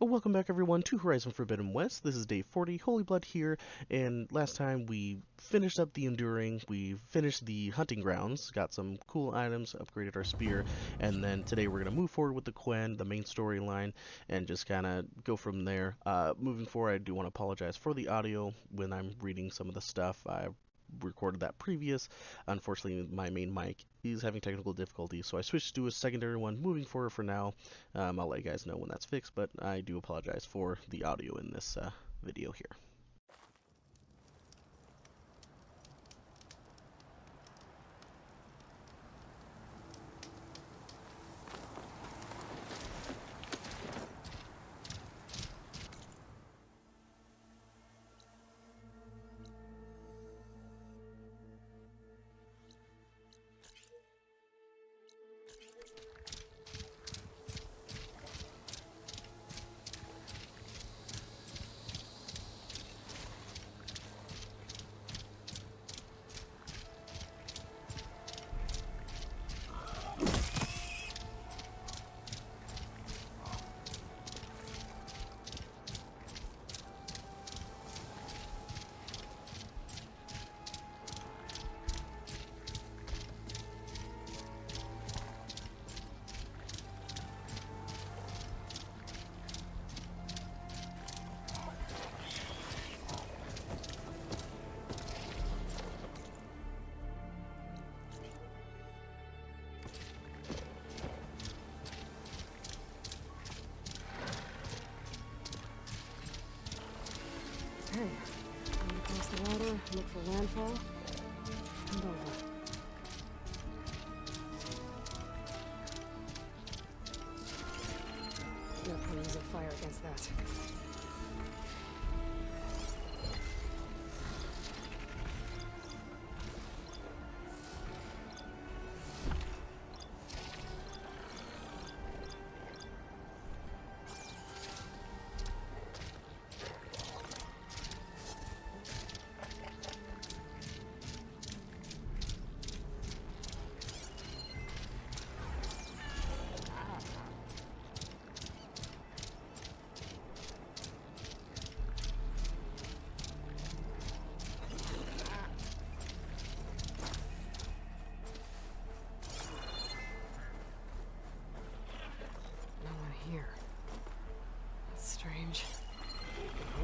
Welcome back everyone to Horizon Forbidden West. This is day 40, Holy Blood here, and last time we finished up the Enduring, we finished the Hunting Grounds, got some cool items, upgraded our spear, and then today we're going to move forward with the Quen, the main storyline, and just kind of go from there. Moving forward, I do want to apologize for the audio when I'm reading some of the stuff. I recorded that previous. Unfortunately, my main mic is having technical difficulties, so I switched to a secondary one. Moving forward for now, I'll let you guys know when that's fixed, but I do apologize for the audio in this video here. Okay, run across the water, look for landfall, and over. No point using fire against that. Here. That's strange.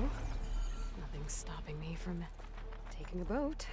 Oh, nothing's stopping me from taking a boat.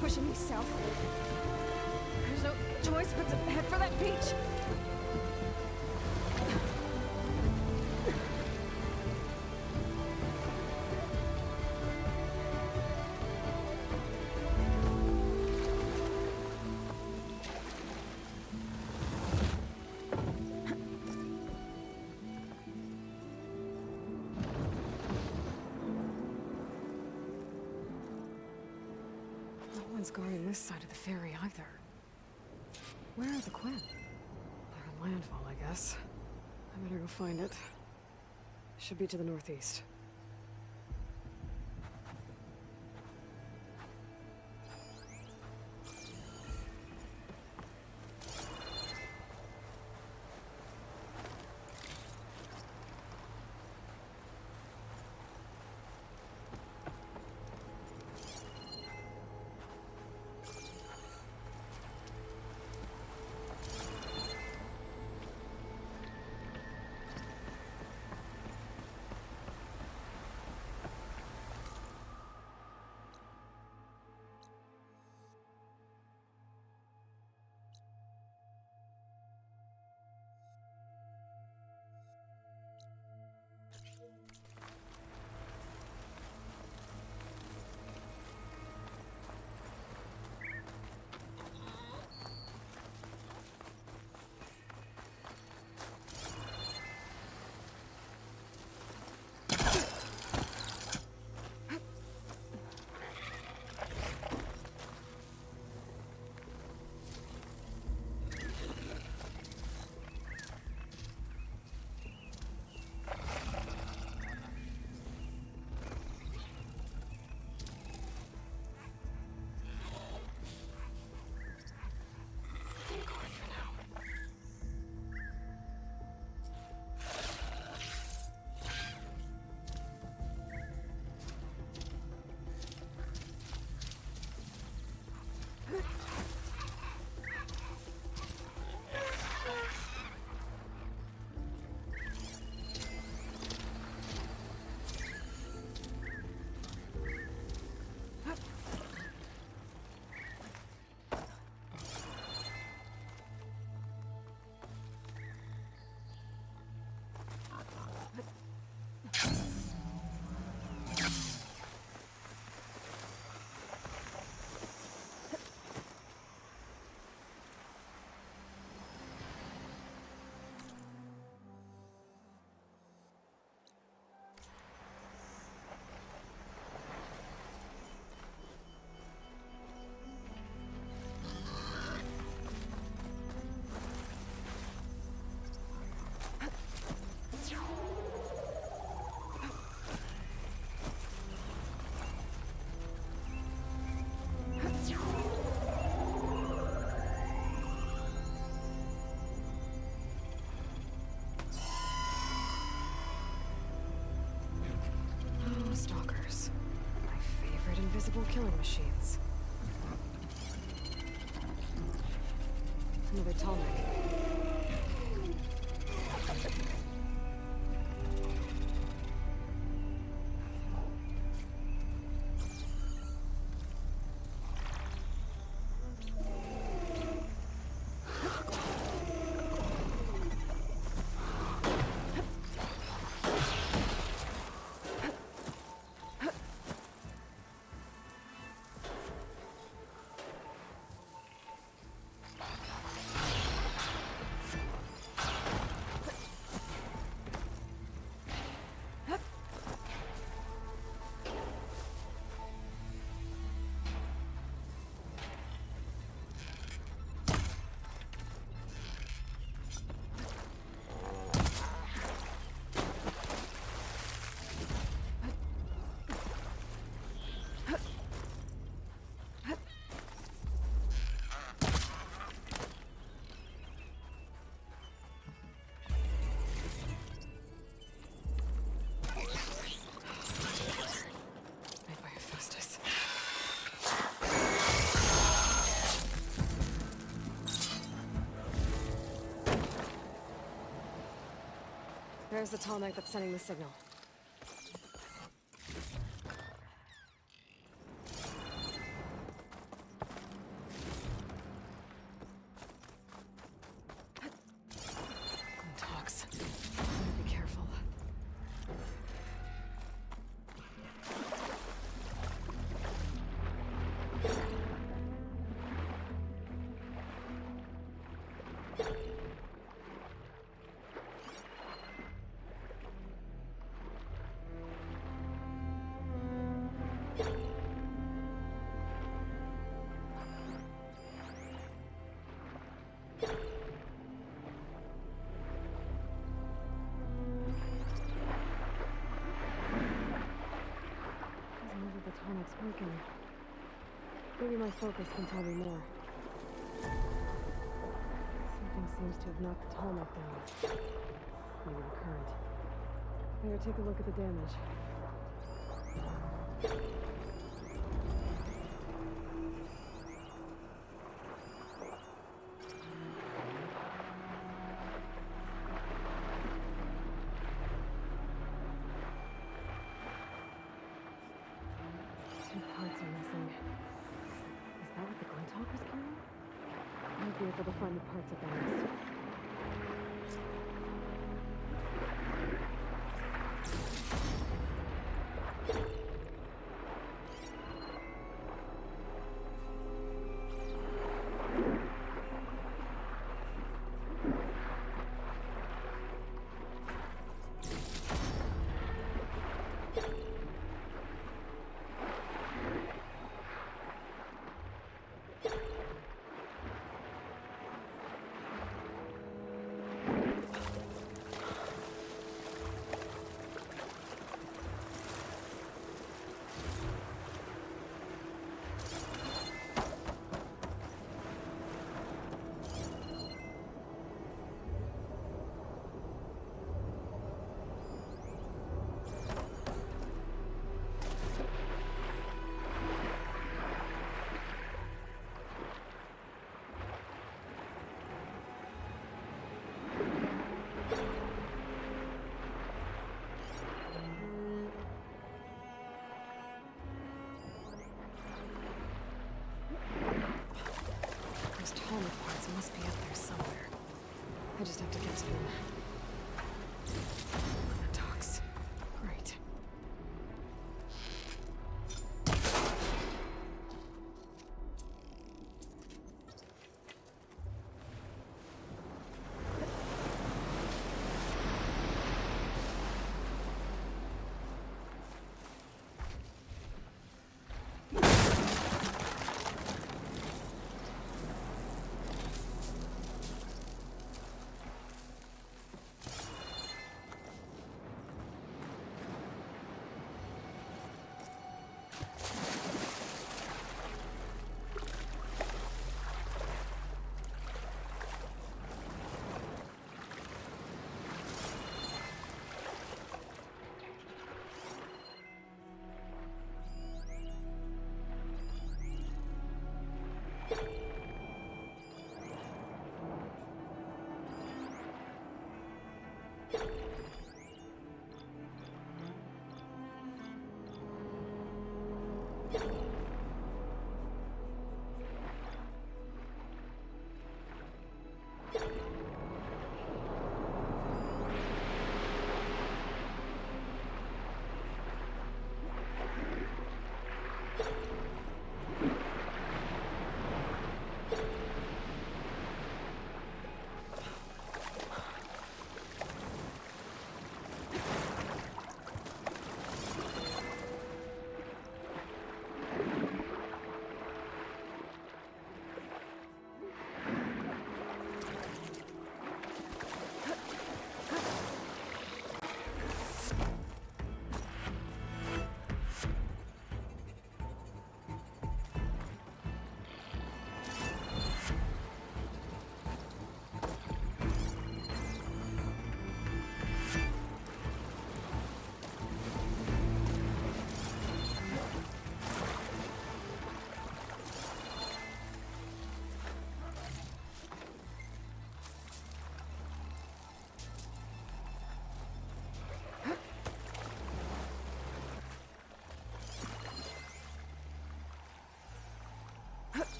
Pushing me south. There's no choice but to head for that beach. No one's guarding this side of the ferry either. Where are the Quen? They're on landfall, I guess. I better go find it. Should be to the northeast. Invisible killing machines. Another tonic. There's the tonic that's sending the signal. Talks. Better be careful. The tonic's working. Maybe my focus can tell me more. Something seems to have knocked the tonic down. Maybe the current. Better take a look at the damage. Two parts are missing. Is that what the Quen was carrying? I might be able to find the parts at the nest. Tonic parts must be up there somewhere. I just have to get to them. Talks. Great.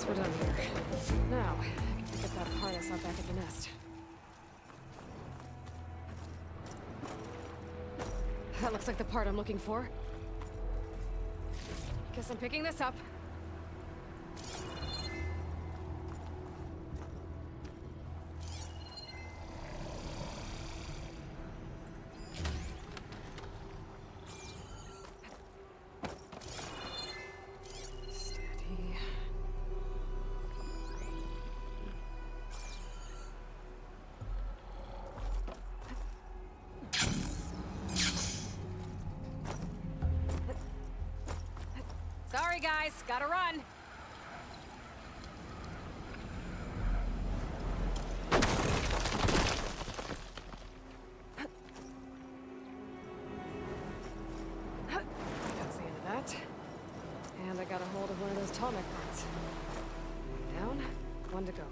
Guess we're done here. Now, I can pick up that part I saw back at the nest. That looks like the part I'm looking for. Guess I'm picking this up. Steady. Sorry, guys. Gotta run. That's the end of that. And I got a hold of one of those tall neck parts. Down, one to go.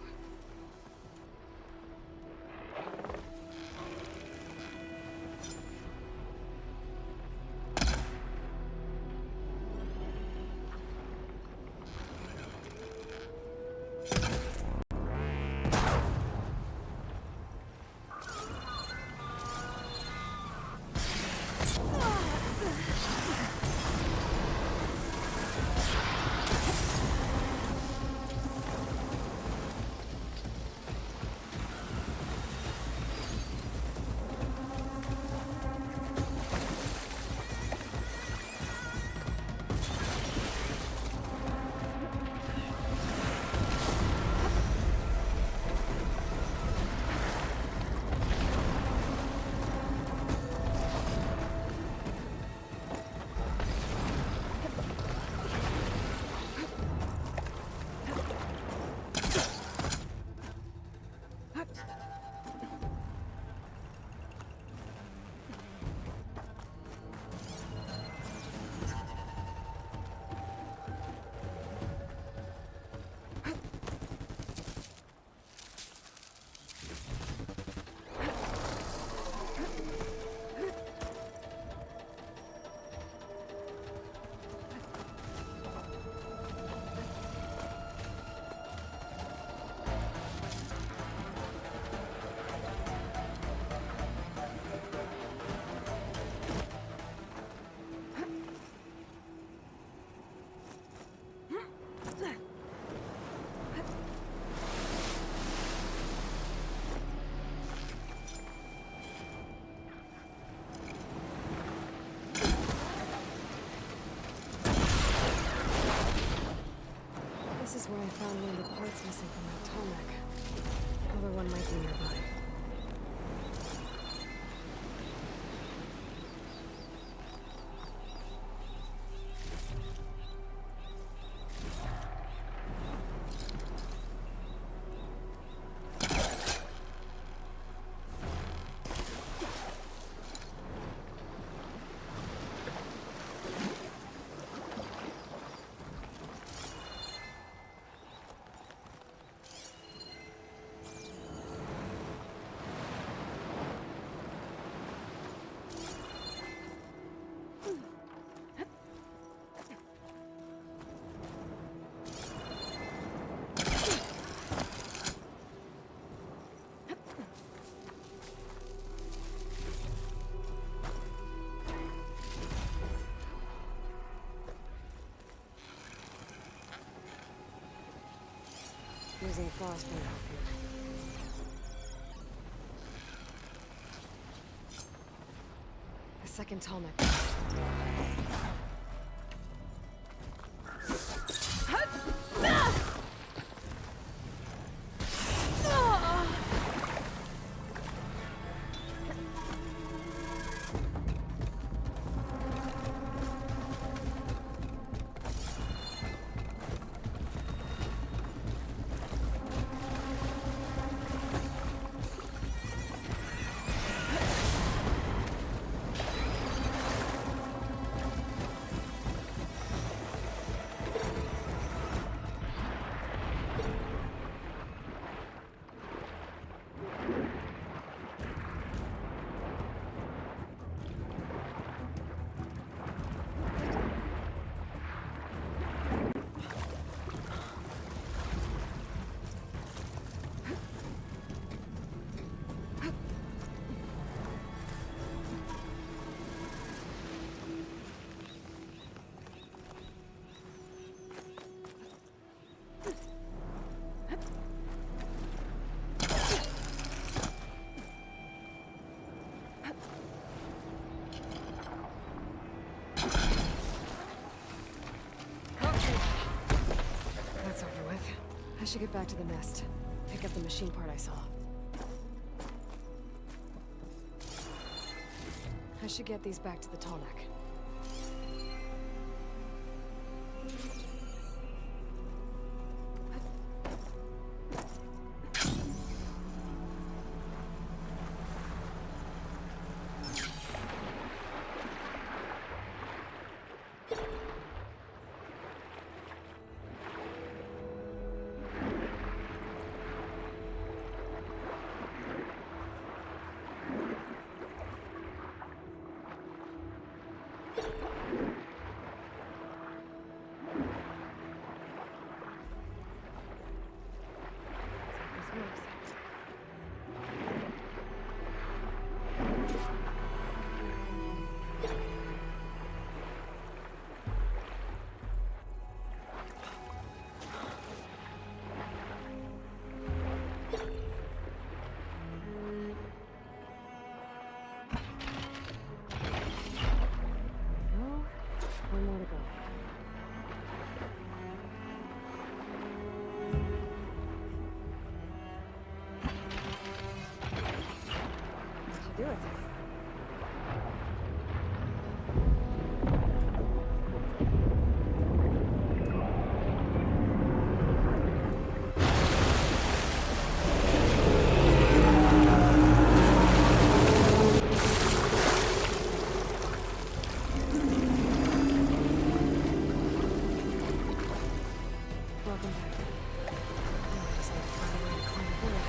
This is where I found one of the parts missing from that tarmac. Another one might be nearby. Using frostbite out here. A second tallneck. I should get back to the nest. Pick up the machine part I saw. I should get these back to the Tallneck. One more to go. That should do it. Welcome back. Oh, I just need to find a way to climb aboard.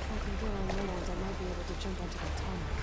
If I can get on land, I might be able to jump onto the Tallneck.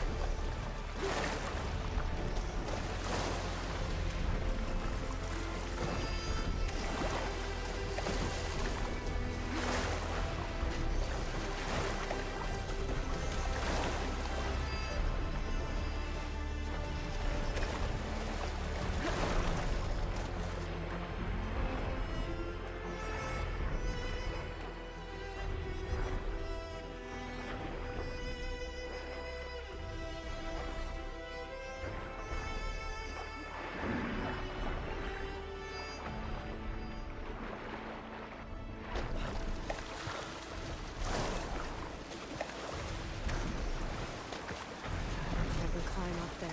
I can climb up there.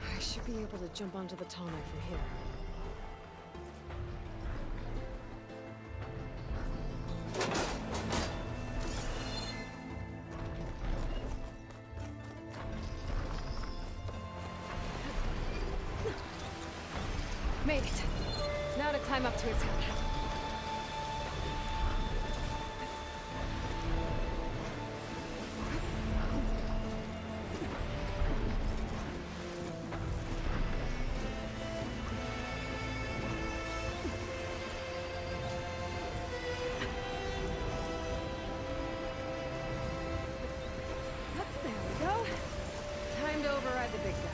I should be able to jump onto the Tallneck from here. Made it. Now to climb up to its head. There we go. Time to override the big guy.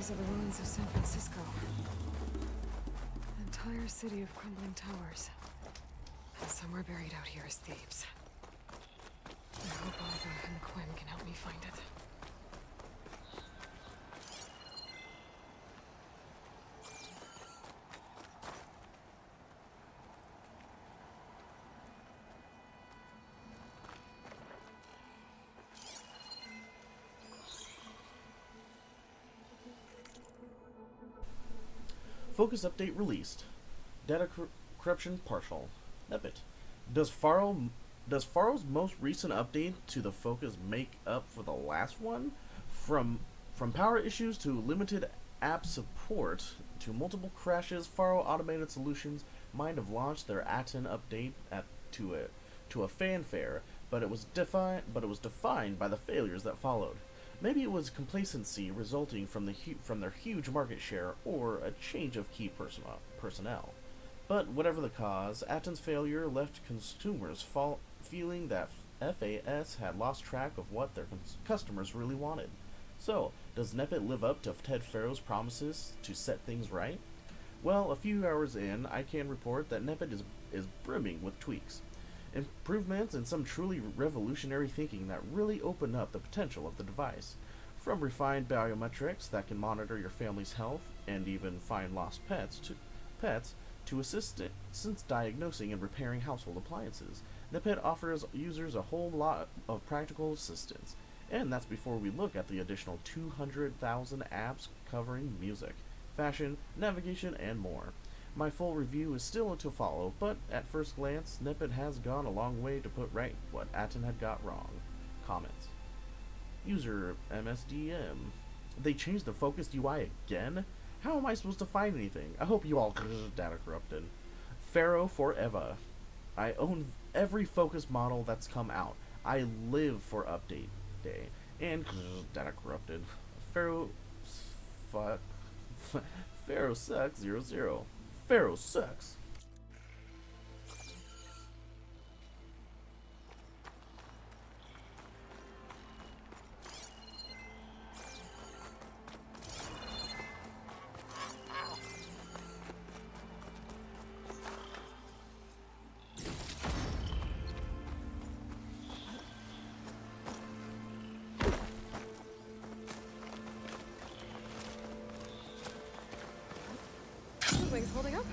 These are the ruins of San Francisco. An entire city of crumbling towers. And somewhere buried out here is Thebes. I hope Oliver and Quen can help me find it. Focus update released. Data corruption partial. Epic. Does Faro's most recent update to the Focus make up for the last one? From power issues to limited app support to multiple crashes, Faro Automated Solutions might have launched their Aten update to a fanfare, but it was defined by the failures that followed. Maybe it was complacency resulting from their huge market share, or a change of key personnel. But whatever the cause, Aten's failure left consumers feeling that FAS had lost track of what their customers really wanted. So, does Nepit live up to Ted Faro's promises to set things right? Well, a few hours in, I can report that Nepit is brimming with tweaks. Improvements and some truly revolutionary thinking that really open up the potential of the device. From refined biometrics that can monitor your family's health and even find lost pets to assistance diagnosing and repairing household appliances, Nepit offers users a whole lot of practical assistance. And that's before we look at the additional 200,000 apps covering music, fashion, navigation, and more. My full review is still to follow, but at first glance, Nepit has gone a long way to put right what Aten had got wrong. Comments. User MSDM. They changed the focused UI again? How am I supposed to find anything? I hope you all data corrupted. Faro forever. I own every focus model that's come out. I live for update day. And data corrupted. Faro Faro sucks 00. Faro sucks. The wing's holding up.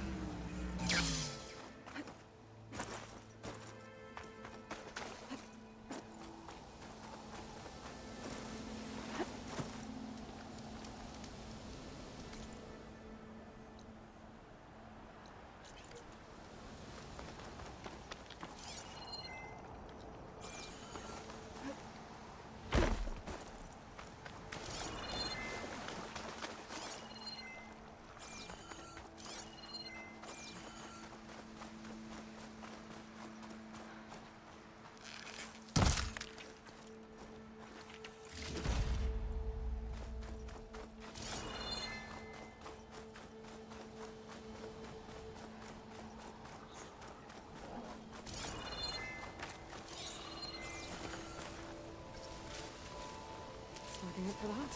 Starting up for the hunt.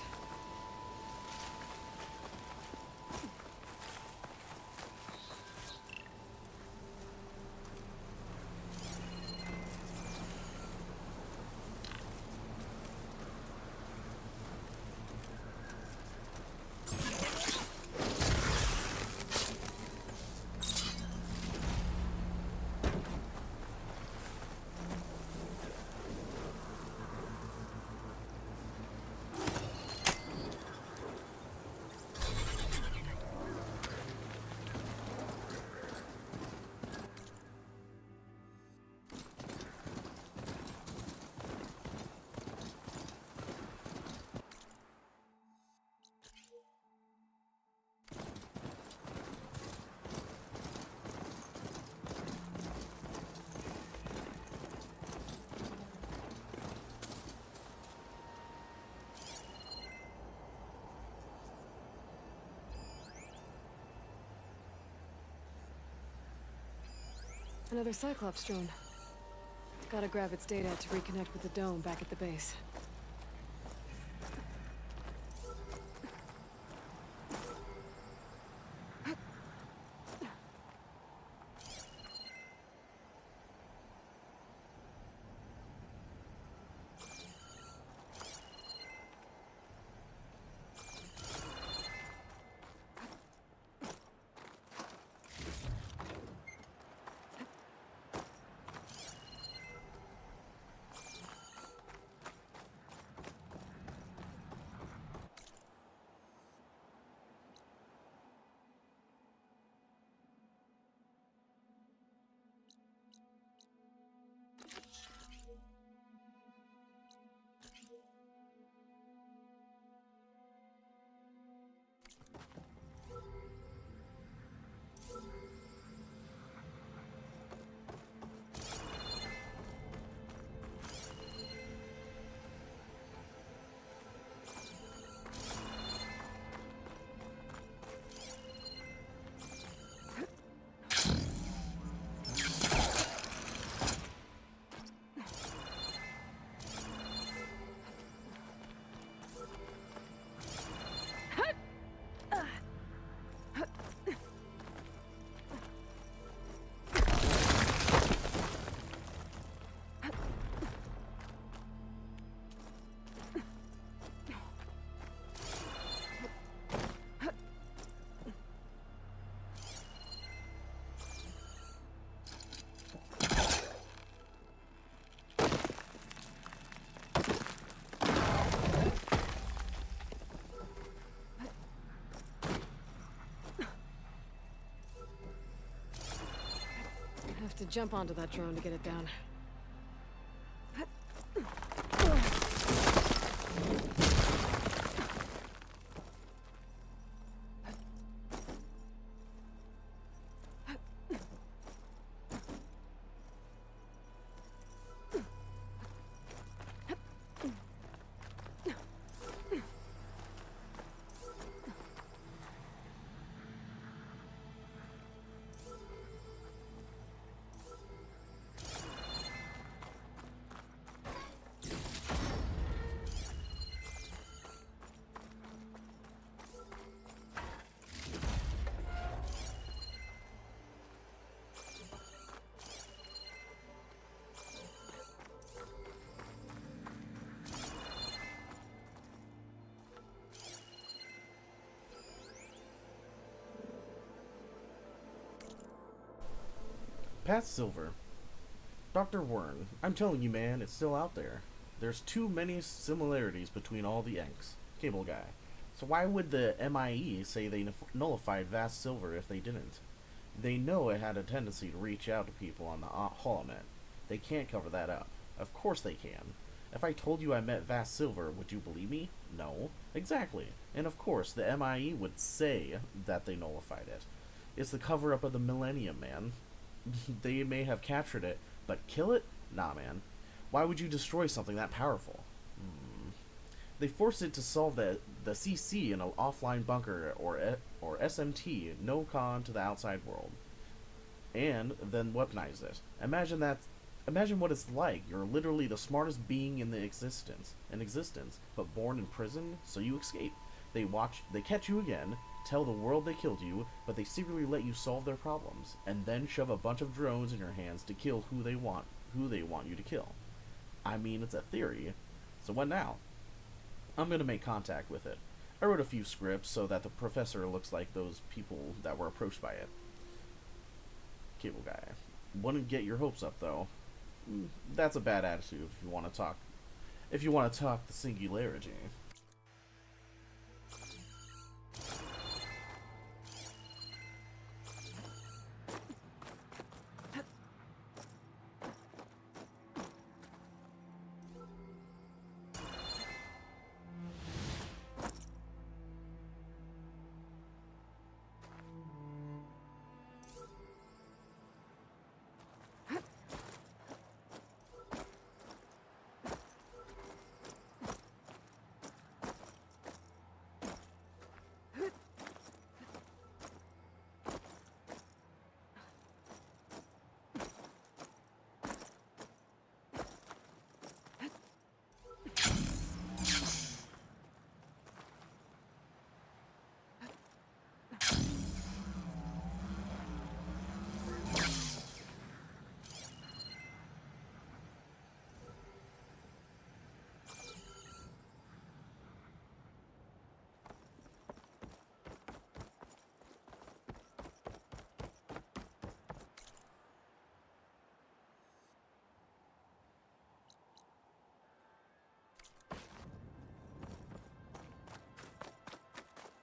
Another Cyclops drone. Gotta grab its data to reconnect with the dome back at the base. to jump onto that drone to get it down. Past Silver. Dr. Wern, I'm telling you, man, it's still out there. There's too many similarities between all the Yanks. Cable guy. So why would the MIE say they nullified Vast Silver if they didn't? They know it had a tendency to reach out to people on the holonet. They can't cover that up. Of course they can. If I told you I met Vast Silver, would you believe me? No. Exactly. And of course, the MIE would say that they nullified it. It's the cover-up of the Millennium, man. They may have captured it, but kill it? Nah, man. Why would you destroy something that powerful? They forced it to solve the CC in an offline bunker or SMT, no con to the outside world, and then weaponize it. Imagine what it's like. You're literally the smartest being in existence, but born in prison, so you escape. They catch you again, tell the world they killed you, but they secretly let you solve their problems, and then shove a bunch of drones in your hands to kill who they want you to kill. I mean, it's a theory. So what now? I'm gonna make contact with it. I wrote a few scripts so that the professor looks like those people that were approached by it. Cable guy. Wouldn't get your hopes up, though. That's a bad attitude if you want to talk. If you want to talk the singularity.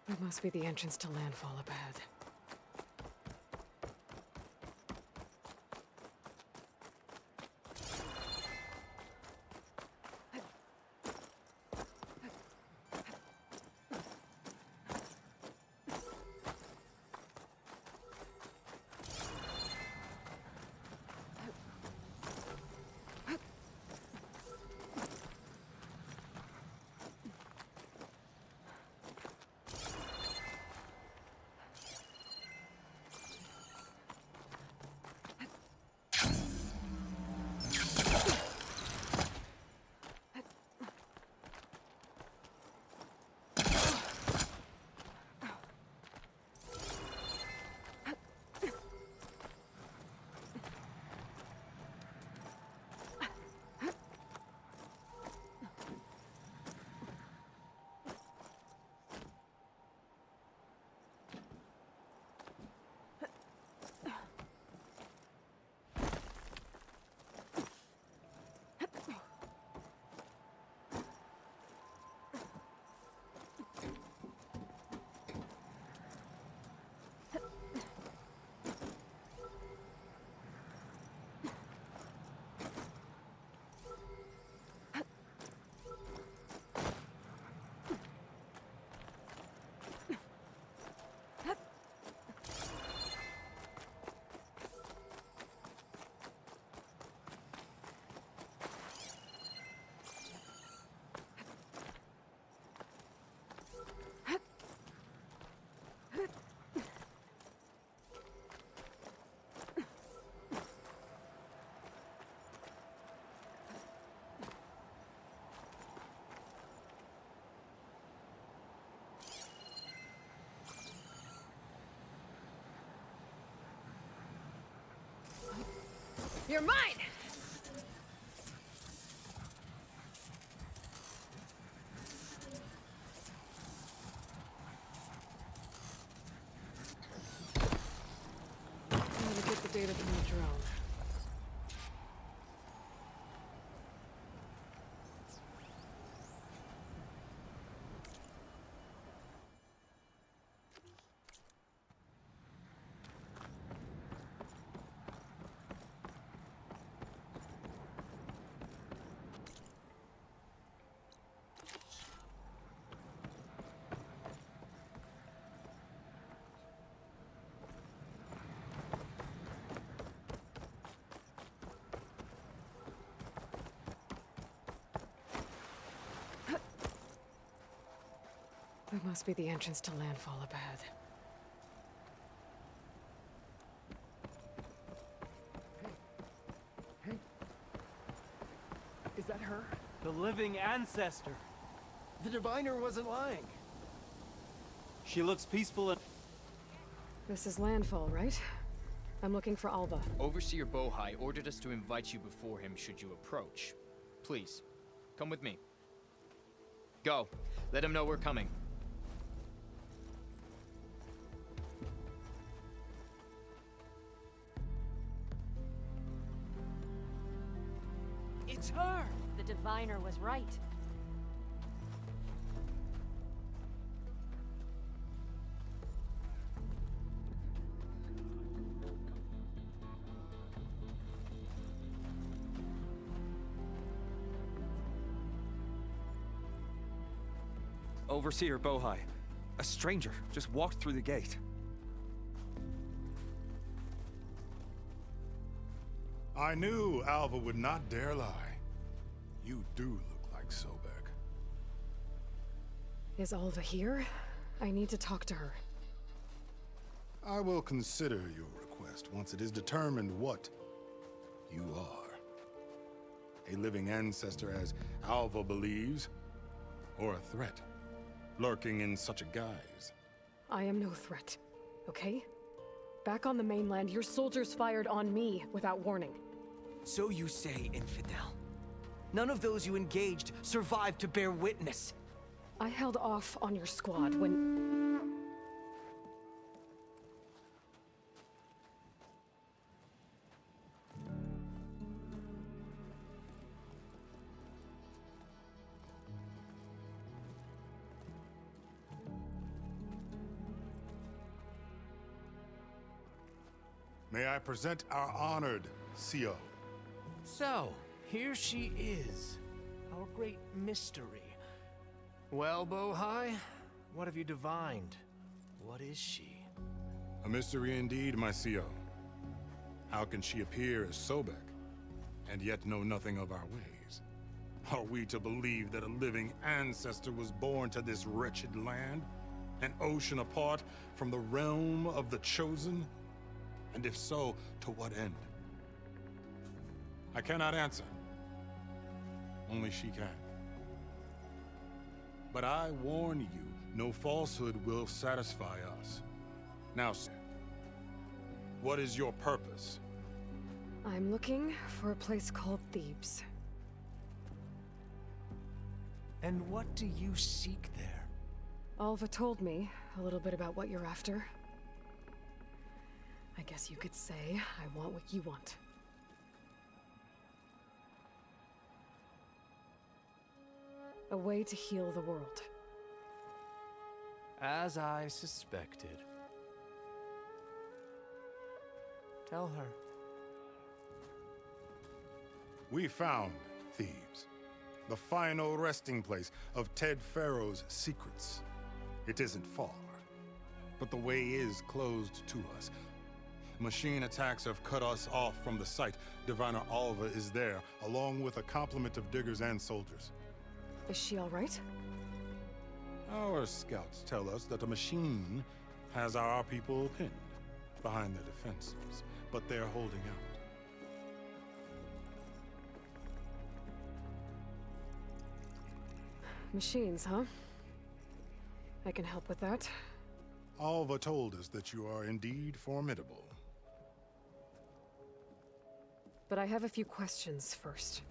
That must be the entrance to landfall up ahead. You're mine! I'm gonna get the data from the drone. That must be the entrance to landfall up ahead. Hey. Is that her? The living ancestor. The diviner wasn't lying. She looks peaceful and... This is landfall, right? I'm looking for Alva. Overseer Bohai ordered us to invite you before him should you approach. Please, come with me. Go. Let him know we're coming. It's her! The diviner was right. Overseer Bohai. A stranger just walked through the gate. I knew Alva would not dare lie. You do look like Sobek. Is Alva here? I need to talk to her. I will consider your request once it is determined what you are. A living ancestor, as Alva believes, or a threat, lurking in such a guise. I am no threat, okay? Back on the mainland, your soldiers fired on me without warning. So you say, infidel. None of those you engaged survived to bear witness. I held off on your squad when... May I present our honored CO. So, here she is, our great mystery. Well, Bohai, what have you divined? What is she? A mystery indeed, my CO. How can she appear as Sobek, and yet know nothing of our ways? Are we to believe that a living ancestor was born to this wretched land, an ocean apart from the realm of the Chosen? And if so, to what end? I cannot answer. Only she can. But I warn you, no falsehood will satisfy us. Now, sir, what is your purpose? I'm looking for a place called Thebes. And what do you seek there? Alva told me a little bit about what you're after. I guess you could say I want what you want. A way to heal the world. As I suspected. Tell her. We found Thebes, the final resting place of Ted Faro's secrets. It isn't far, but the way is closed to us. Machine attacks have cut us off from the site. Diviner Alva is there, along with a complement of diggers and soldiers. Is she all right? Our scouts tell us that a machine has our people pinned behind their defenses, but they're holding out. Machines, huh? I can help with that. Alva told us that you are indeed formidable. but I have a few questions first.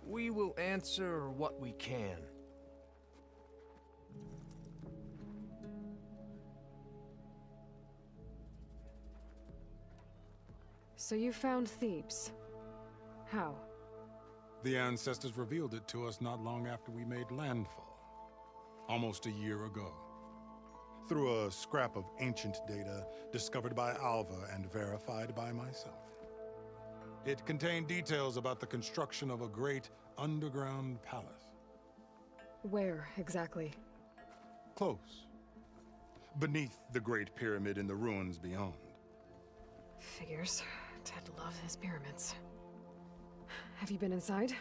We will answer what we can. So you found Thebes. How? The ancestors revealed it to us not long after we made landfall, almost a year ago, through a scrap of ancient data discovered by Alva and verified by myself. It contained details about the construction of a great underground palace. Where, exactly? Close. Beneath the Great Pyramid in the ruins beyond. Figures. Ted loves his pyramids. Have you been inside?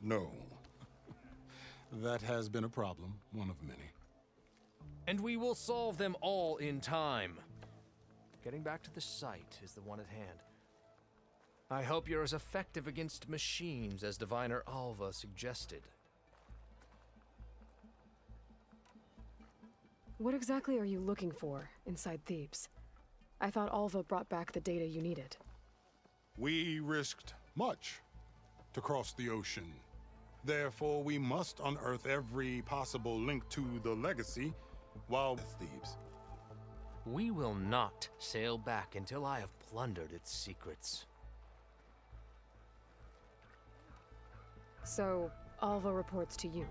No. That has been a problem, one of many. And we will solve them all in time. Getting back to the site is the one at hand. I hope you're as effective against machines as Diviner Alva suggested. What exactly are you looking for inside Thebes? I thought Alva brought back the data you needed. We risked much to cross the ocean. Therefore, we must unearth every possible link to the legacy while with Thebes. We will not sail back until I have plundered its secrets. So, Alva reports to you.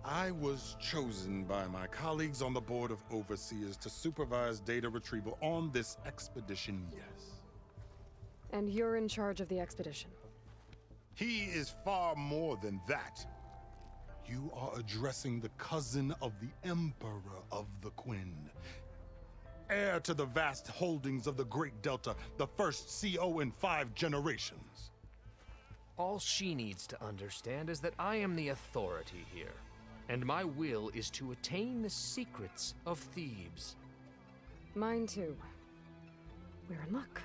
I was chosen by my colleagues on the Board of Overseers to supervise data retrieval on this expedition, yes. And you're in charge of the expedition. He is far more than that. You are addressing the cousin of the Emperor of the Quen, heir to the vast holdings of the Great Delta, the first CO in 5 generations. All she needs to understand is that I am the authority here, and my will is to attain the secrets of Thebes. Mine too. We're in luck.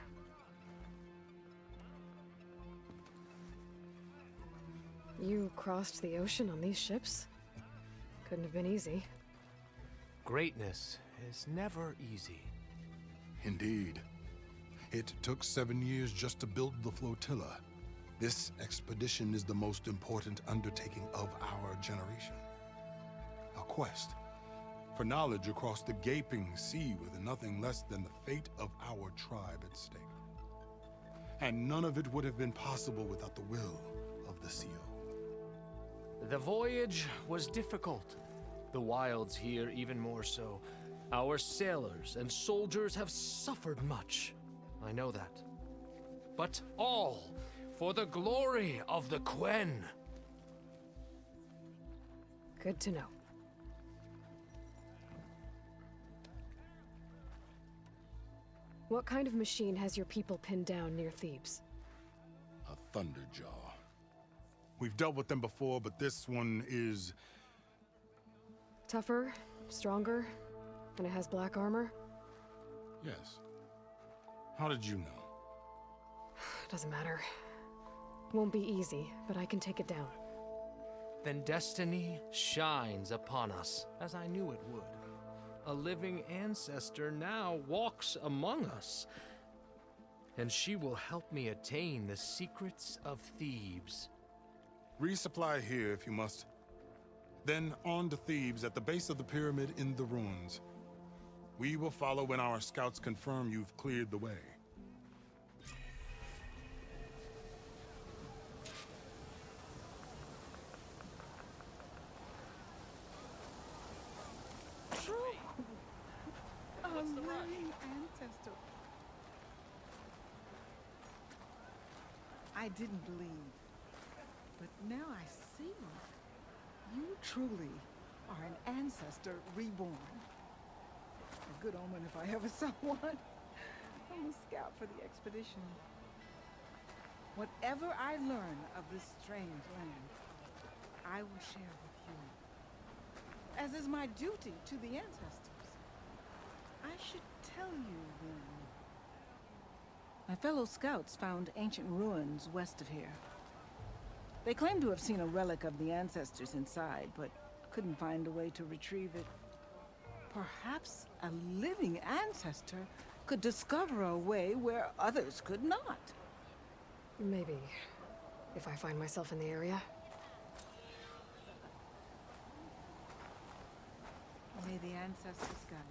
You crossed the ocean on these ships? Couldn't have been easy. Greatness is never easy. Indeed. It took 7 years just to build the flotilla. This expedition is the most important undertaking of our generation. A quest for knowledge across the gaping sea with nothing less than the fate of our tribe at stake. And none of it would have been possible without the will of the CO. The voyage was difficult. The wilds here even more so. Our sailors and soldiers have suffered much. I know that. But all for the glory of the Quen. Good to know. What kind of machine has your people pinned down near Thebes? A Thunderjaw. We've dealt with them before, but this one is... Tougher, stronger, and it has black armor? Yes. How did you know? Doesn't matter. Won't be easy, but I can take it down. Then destiny shines upon us, as I knew it would. A living ancestor now walks among us, and she will help me attain the secrets of Thebes. Resupply here if you must. Then on to Thebes at the base of the pyramid in the ruins. We will follow when our scouts confirm you've cleared the way. Ancestor. I didn't believe, but now I see. You truly are an ancestor reborn. A good omen if I ever saw one. I'm a scout for the expedition. Whatever I learn of this strange land, I will share with you, as is my duty to the ancestors. I should tell you then. My fellow scouts found ancient ruins west of here. They claim to have seen a relic of the ancestors inside, but couldn't find a way to retrieve it. Perhaps a living ancestor could discover a way where others could not. Maybe. If I find myself in the area. May the ancestors guide us.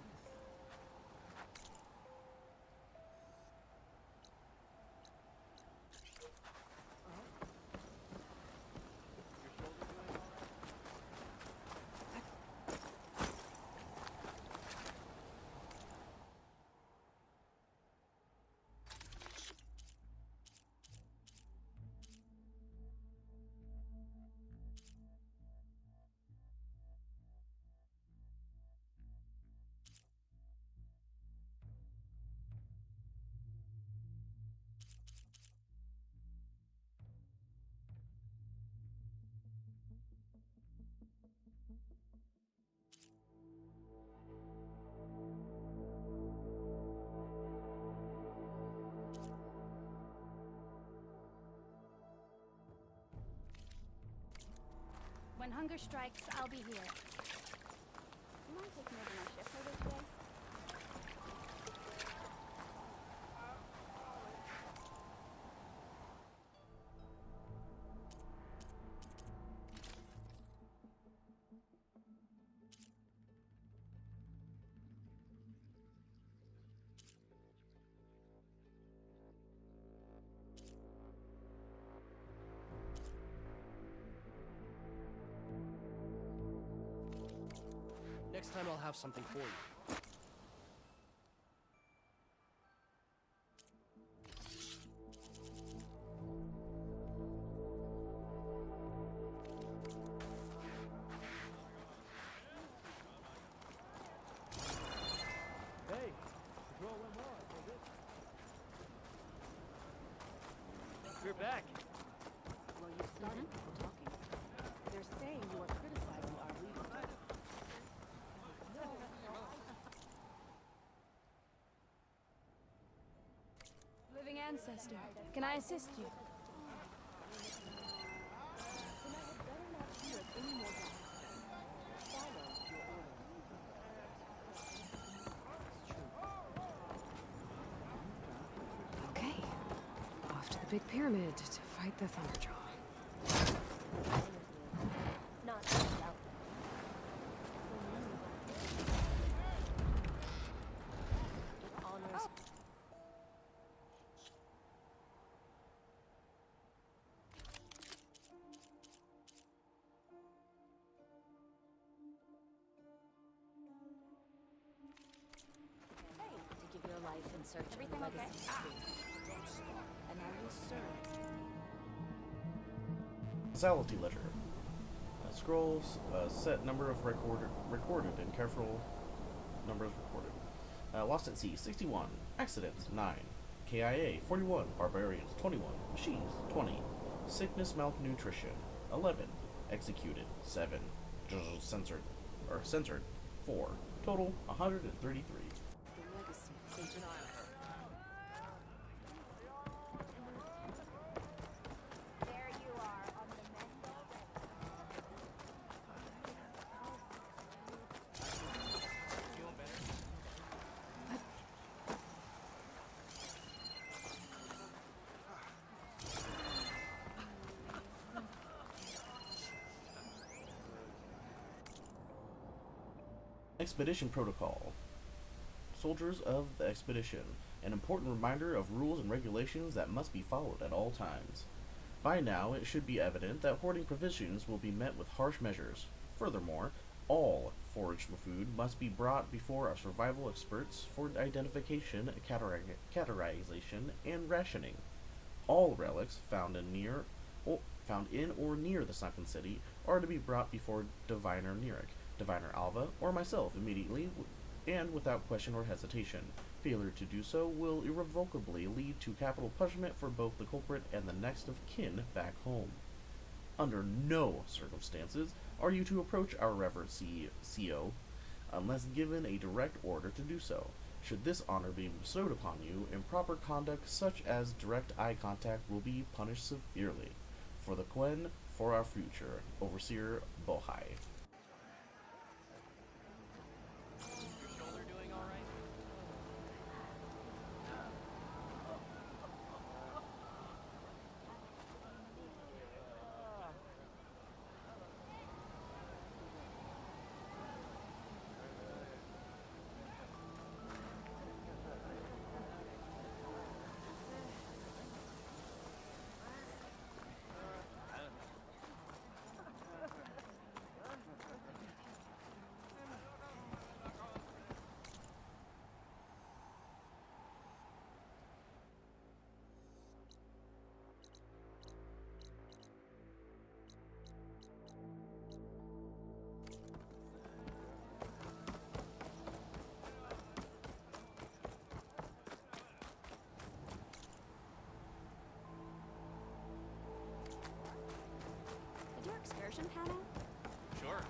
When hunger strikes, I'll be here. Do you mind taking over my shift later today? Next time I'll have something for you. Hey, the draw went well, I think it. We're back. Well, you started people talking. They're saying you are criticizing our leader. Living ancestor, can I assist you? Okay. Off to the big pyramid to fight the Thunderjaw. Not out. It honors. To give your life in search of Everything the okay? legacy space. And I will serve. Causality ledger. Scrolls, set number of recorded and careful numbers recorded. Lost at sea, 61. Accidents, 9. KIA, 41. Barbarians, 21. Machines, 20. Sickness, malnutrition, 11. Executed, 7. Censored, 4. Total, 133. The legacy space. There you are, on the mend already. Expedition Protocol. Soldiers of the expedition. An important reminder of rules and regulations that must be followed at all times. By now, it should be evident that hoarding provisions will be met with harsh measures. Furthermore, all foraged food must be brought before our survival experts for identification, categorization, and rationing. All relics found in or near the sunken city are to be brought before Diviner Neric, Diviner Alva, or myself immediately and without question or hesitation. Failure to do so will irrevocably lead to capital punishment for both the culprit and the next of kin back home. Under no circumstances are you to approach our revered CO unless given a direct order to do so. Should this honor be bestowed upon you, improper conduct such as direct eye contact will be punished severely. For the Quen, for our future. Overseer Bohai. Your shoulder doing all right? navigation panel? Sure.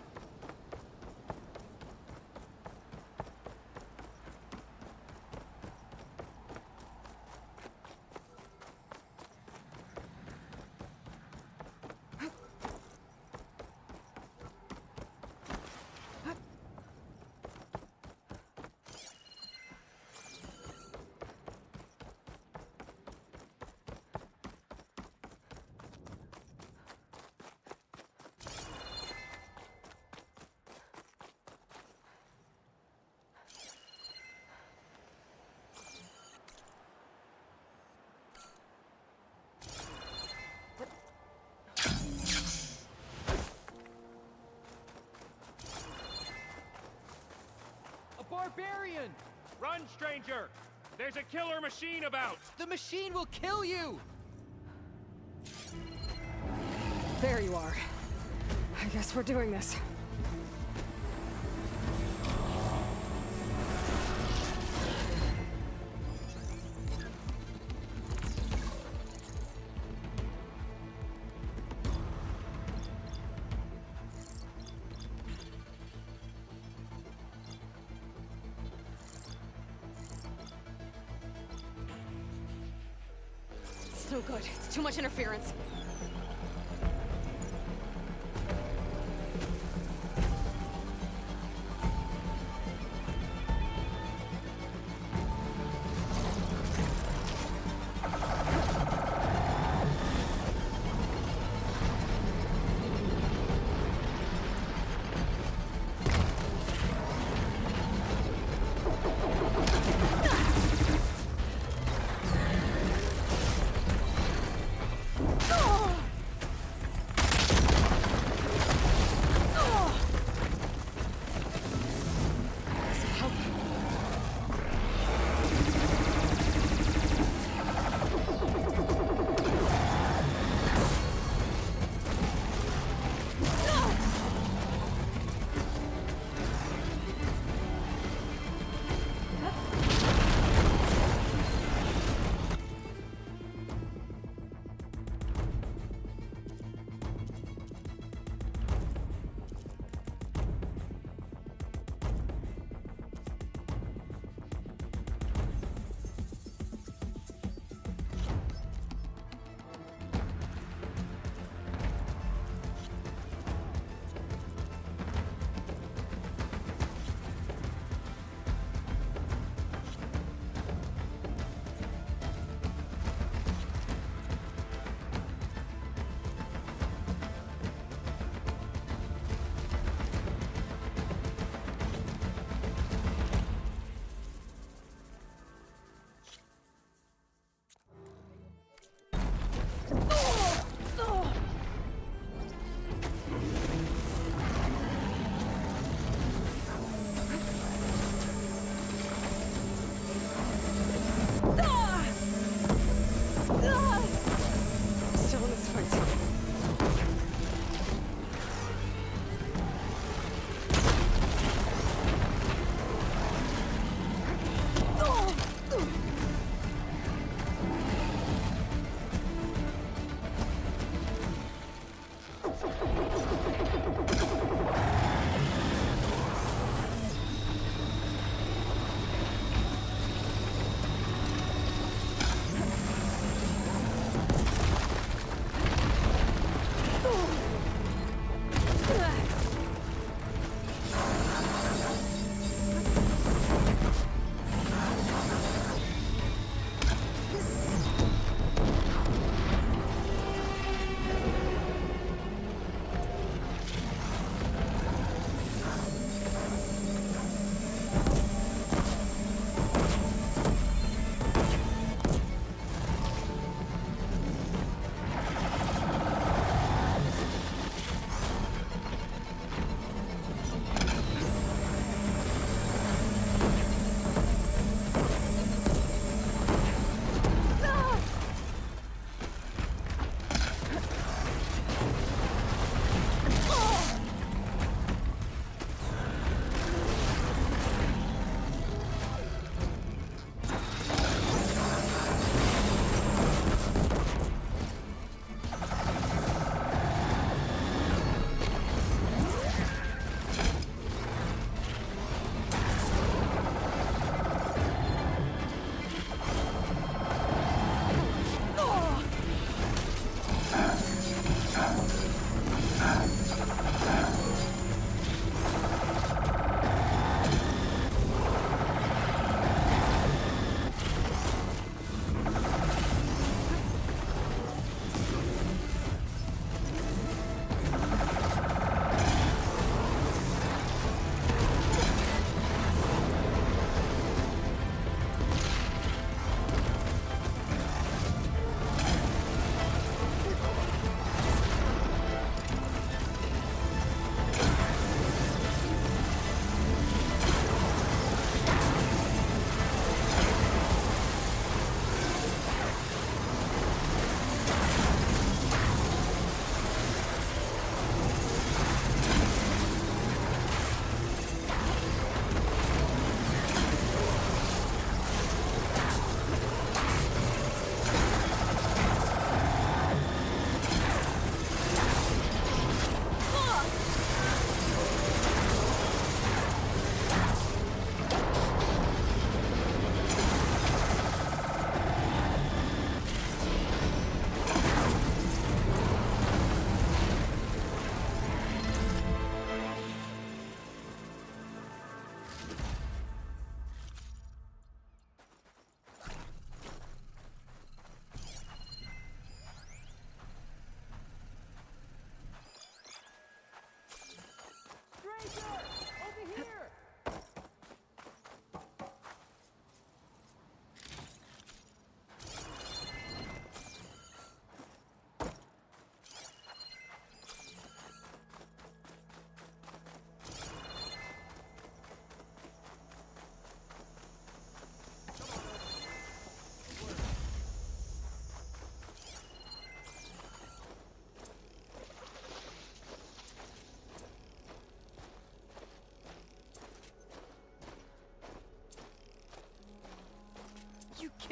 Barbarian! Run, stranger! There's a killer machine about! The machine will kill you! There you are. I guess we're doing this. It's no good. It's too much interference.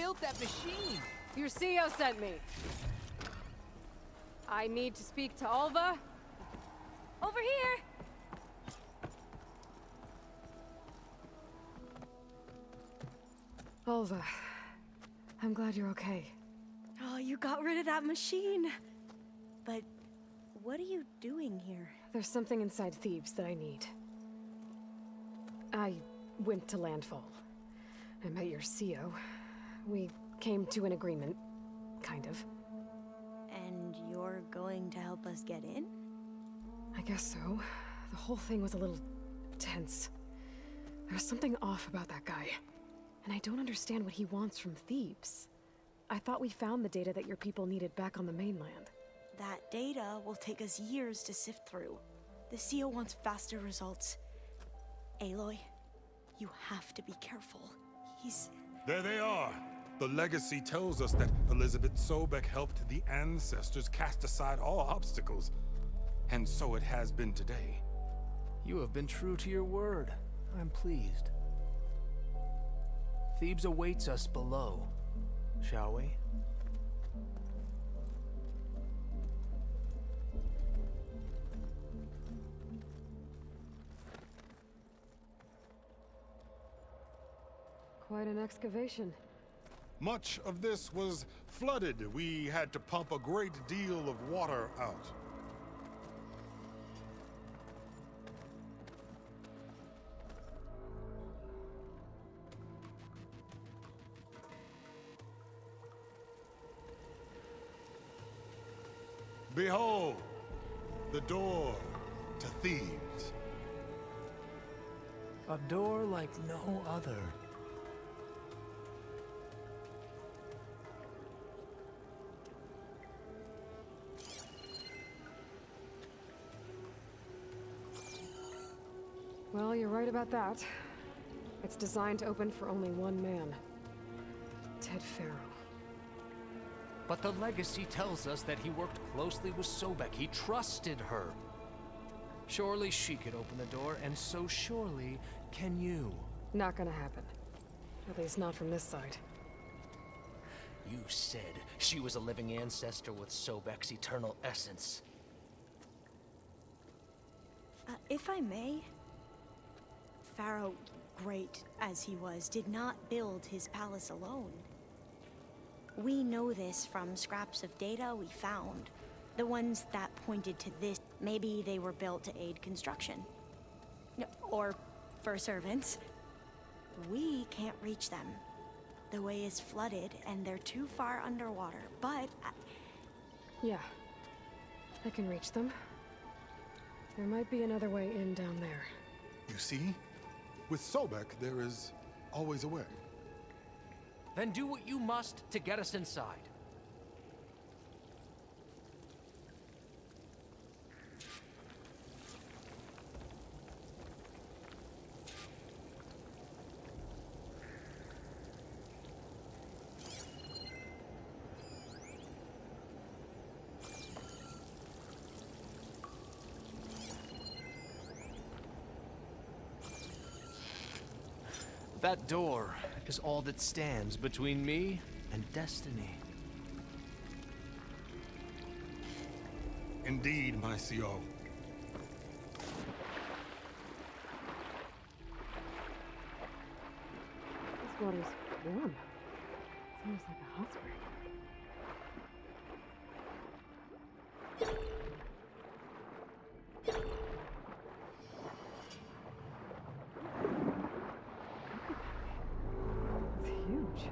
built that machine? Your CEO sent me. I need to speak to Alva. Over here! Alva, I'm glad you're okay. Oh, you got rid of that machine. But what are you doing here? There's something inside Thebes that I need. I went to Landfall. I met your CEO. We came to an agreement, kind of. And you're going to help us get in? I guess so. The whole thing was a little tense. There was something off about that guy. And I don't understand what he wants from Thebes. I thought we found the data that your people needed back on the mainland. That data will take us years to sift through. The CEO wants faster results. Aloy, you have to be careful. He's... There they are. The legacy tells us that Elizabeth Sobek helped the ancestors cast aside all obstacles. And so it has been today. You have been true to your word. I'm pleased. Thebes awaits us below, shall we? Quite an excavation. Much of this was flooded. We had to pump a great deal of water out. Behold, the door to Thebes. A door like no other. Well, you're right about that. It's designed to open for only one man. Ted Faro. But the legacy tells us that he worked closely with Sobek. He trusted her. Surely she could open the door, and so surely can you. Not gonna happen. At least not from this side. You said she was a living ancestor with Sobek's eternal essence. If I may, Pharaoh, great as he was, did not build his palace alone. We know this from scraps of data we found. The ones that pointed to this. Maybe they were built to aid construction. Or for servants. We can't reach them. The way is flooded and they're too far underwater, but... Yeah. I can reach them. There might be another way in down there. You see? With Sobek, there is always a way. Then do what you must to get us inside. That door is all that stands between me and destiny. Indeed, my CO. This water's warm. It's almost like a hot spring. It's huge.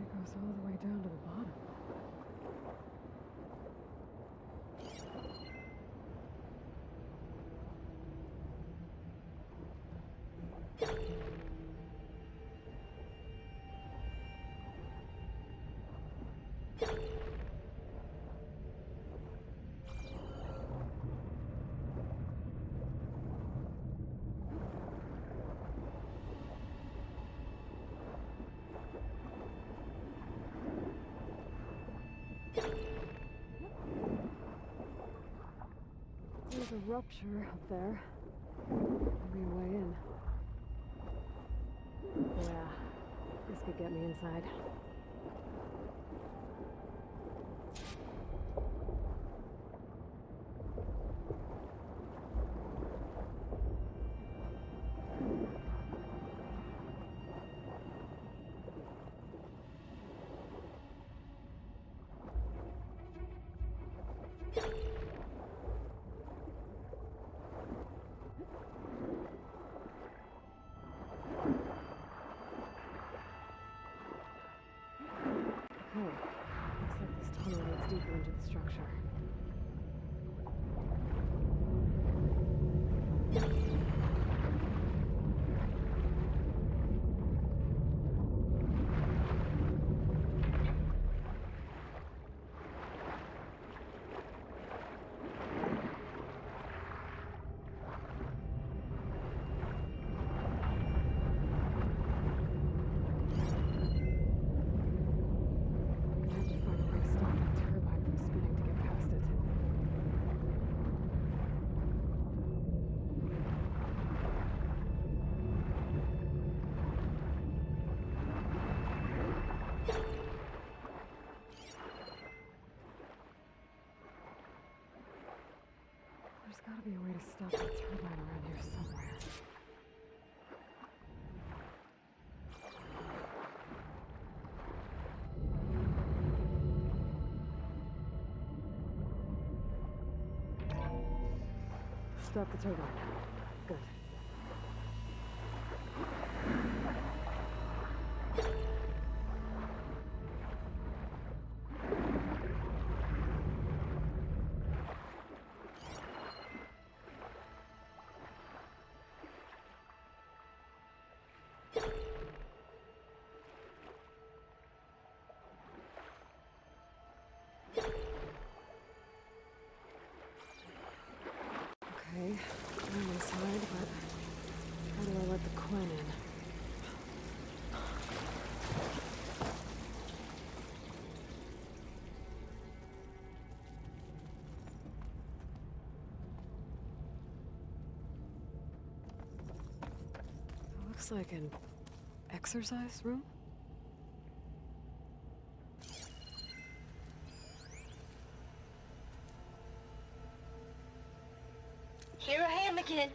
It goes all the way down to the bottom. There's a rupture up there. Maybe a way in. Yeah, This could get me inside. Looks like this tunnel leads deeper into the structure. There's gotta be a way to stop that turbine around here somewhere. Stop the turbine. Good. Okay, I'm inside, but how do I let the Quen in? It looks like an exercise room? Here I am again,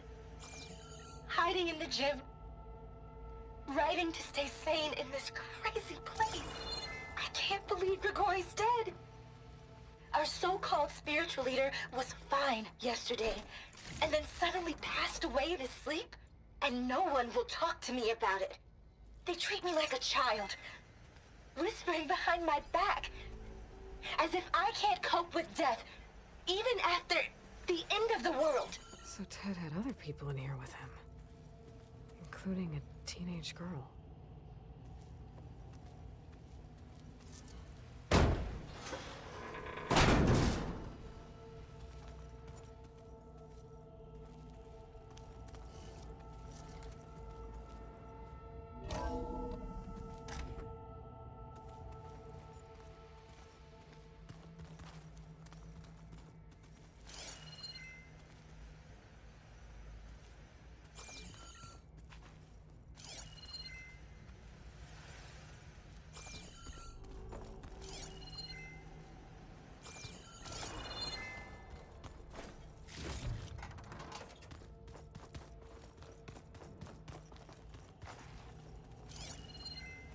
hiding in the gym, writing to stay sane in this crazy place. I can't believe Grigori's dead. Our so-called spiritual leader was fine yesterday, and then suddenly passed away in his sleep, and no one will talk to me about it. They treat me like a child, whispering behind my back, as if I can't cope with death, even after the end of the world. So Ted had other people in here with him, including a teenage girl.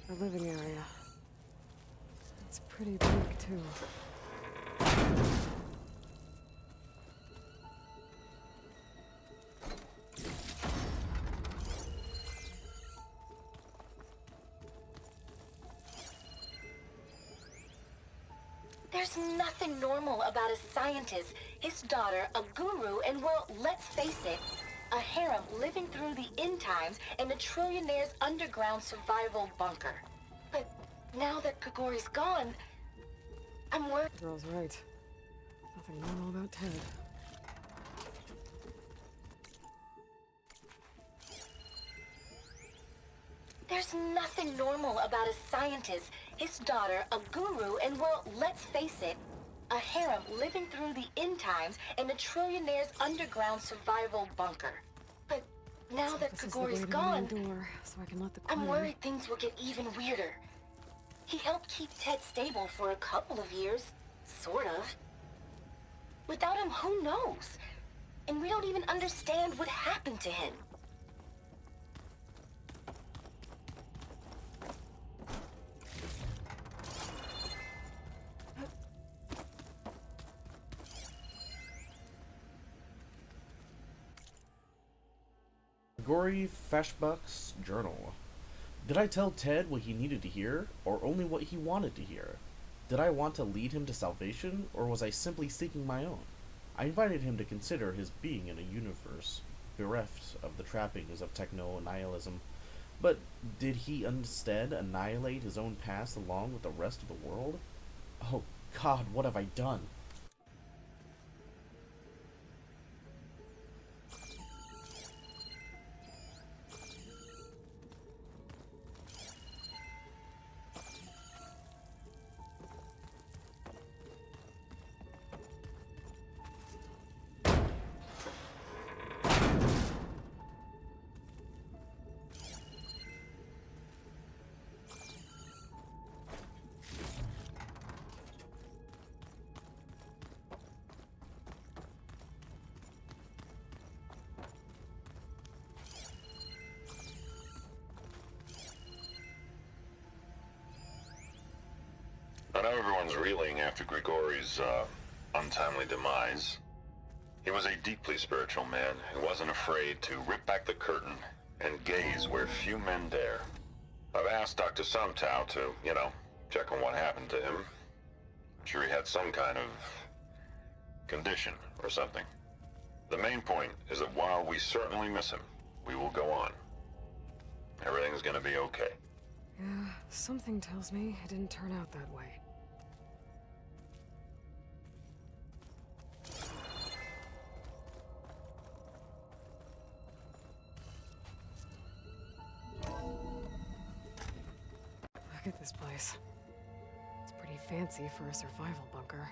The living area. It's pretty big, too. There's nothing normal about a scientist, his daughter, a guru, and well, let's face it, a harem living through the end times in a trillionaire's underground survival bunker. But now that Grigori's gone, I'm worried. The girl's right. Nothing normal about Ted. There's nothing normal about a scientist, his daughter, a guru, and well, let's face it, a harem living through the end times in a trillionaire's underground survival bunker. But Now that This is the Grigori's way to the gone, main door, so I can let the I'm Quen... worried things will get even weirder. He helped keep Ted stable for a couple of years, sort of. Without him, who knows? And we don't even understand what happened to him. Grigori Fashbach's journal. Did I tell Ted what he needed to hear, or only what he wanted to hear? Did I want to lead him to salvation, or was I simply seeking my own? I invited him to consider his being in a universe bereft of the trappings of techno-nihilism. But did he instead annihilate his own past along with the rest of the world? Oh God, what have I done? I know everyone's reeling after Grigori's untimely demise. He was a deeply spiritual man who wasn't afraid to rip back the curtain and gaze where few men dare. I've asked Dr. Sumtow to, check on what happened to him. I'm sure he had some kind of condition or something. The main point is that while we certainly miss him, we will go on. Everything's gonna be okay. Yeah, something tells me it didn't turn out that way. Look at this place. It's pretty fancy for a survival bunker.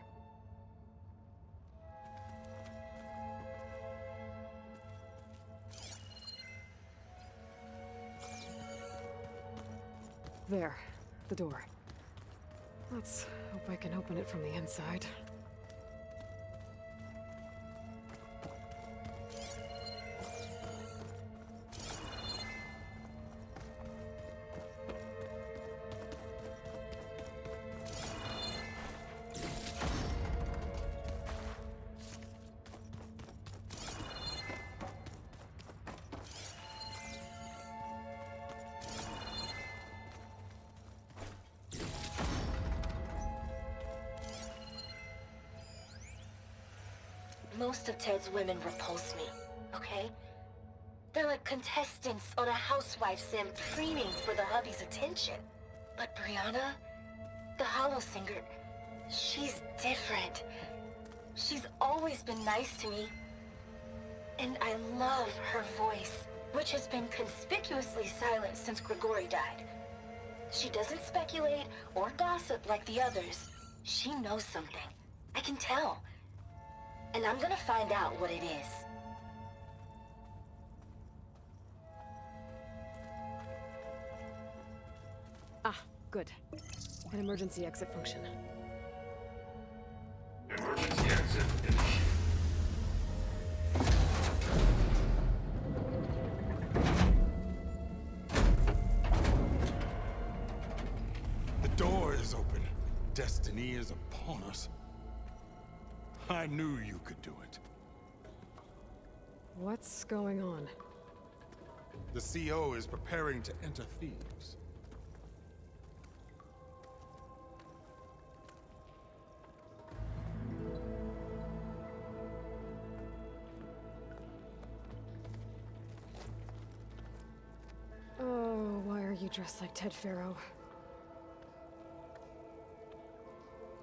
There, the door. Let's hope I can open it from the inside. Most of Ted's women repulse me, okay? They're like contestants on a housewife sim preening for the hubby's attention. But Brianna, the hollow singer, she's different. She's always been nice to me. And I love her voice, which has been conspicuously silent since Grigori died. She doesn't speculate or gossip like the others. She knows something. I can tell. And I'm gonna find out what it is. Ah, good. An emergency exit function. Emergency exit initiated. The door is open. Destiny is upon us. I knew you could do it. What's going on? The CO is preparing to enter Thebes. Oh, why are you dressed like Ted Faro?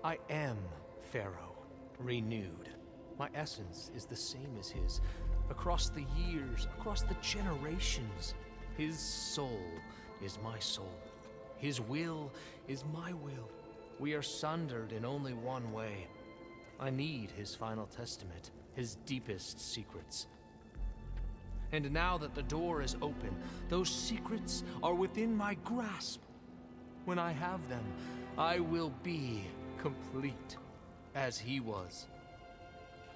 I am Pharaoh, renewed. My essence is the same as his. Across the years, across the generations. His soul is my soul. His will is my will. We are sundered in only one way. I need his final testament, his deepest secrets. And now that the door is open, those secrets are within my grasp. When I have them, I will be complete, as he was.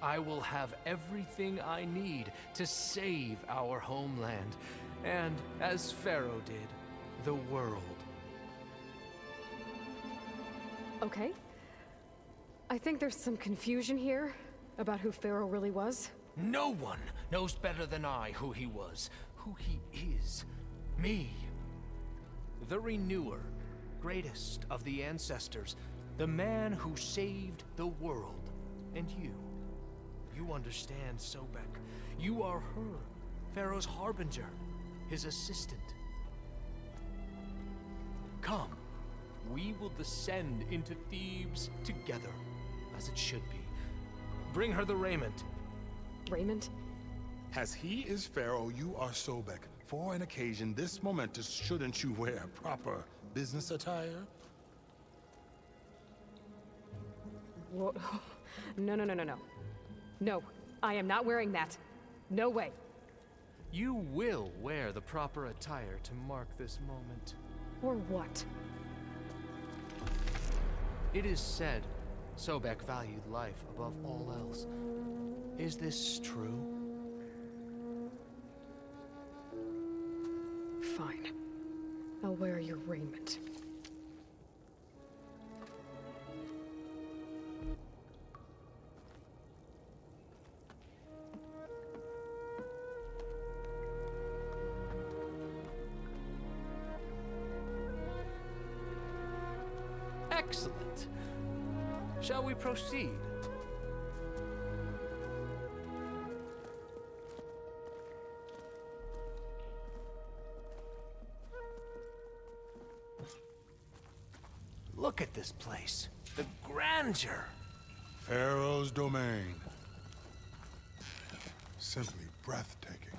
I will have everything I need to save our homeland, and, as Pharaoh did, the world. Okay. I think there's some confusion here about who Pharaoh really was. No one knows better than I who he was, who he is. Me. The Renewer, greatest of the ancestors, the man who saved the world. And you understand, Sobek. You are her, Pharaoh's harbinger, his assistant. Come, we will descend into Thebes together, as it should be. Bring her the raiment. Raiment? As he is Pharaoh, you are Sobek. For an occasion this momentous, shouldn't you wear proper business attire? Whoa. No. No, I am not wearing that. No way. You will wear the proper attire to mark this moment. Or what? It is said Sobek valued life above all else. Is this true? Fine. I'll wear your raiment. Excellent. Shall we proceed? Look at this place. The grandeur. Pharaoh's domain. Simply breathtaking.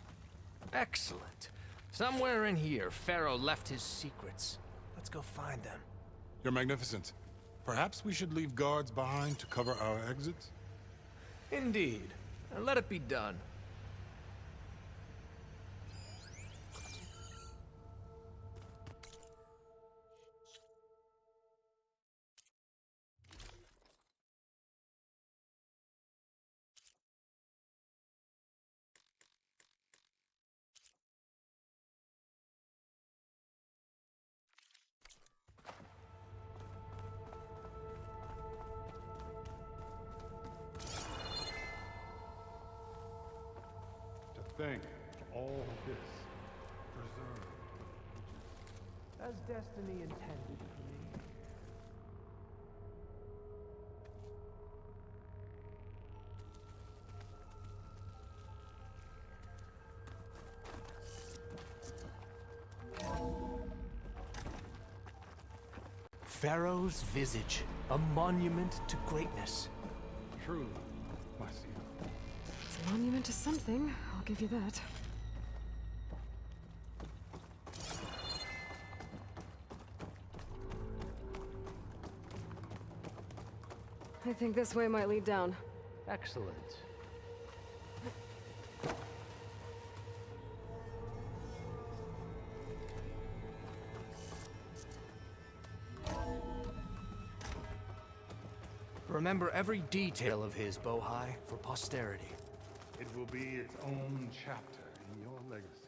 Excellent. Somewhere in here, Pharaoh left his secrets. Let's go find them. Your Magnificence, perhaps we should leave guards behind to cover our exits? Indeed. And let it be done. Think all this preserved. As destiny intended for me. Pharaoh's visage, a monument to greatness. Truly, my seal. It's a monument to something, I'll give you that. I think this way might lead down. Excellent. Remember every detail of his, Bohai, for posterity. It will be its own chapter in your legacy.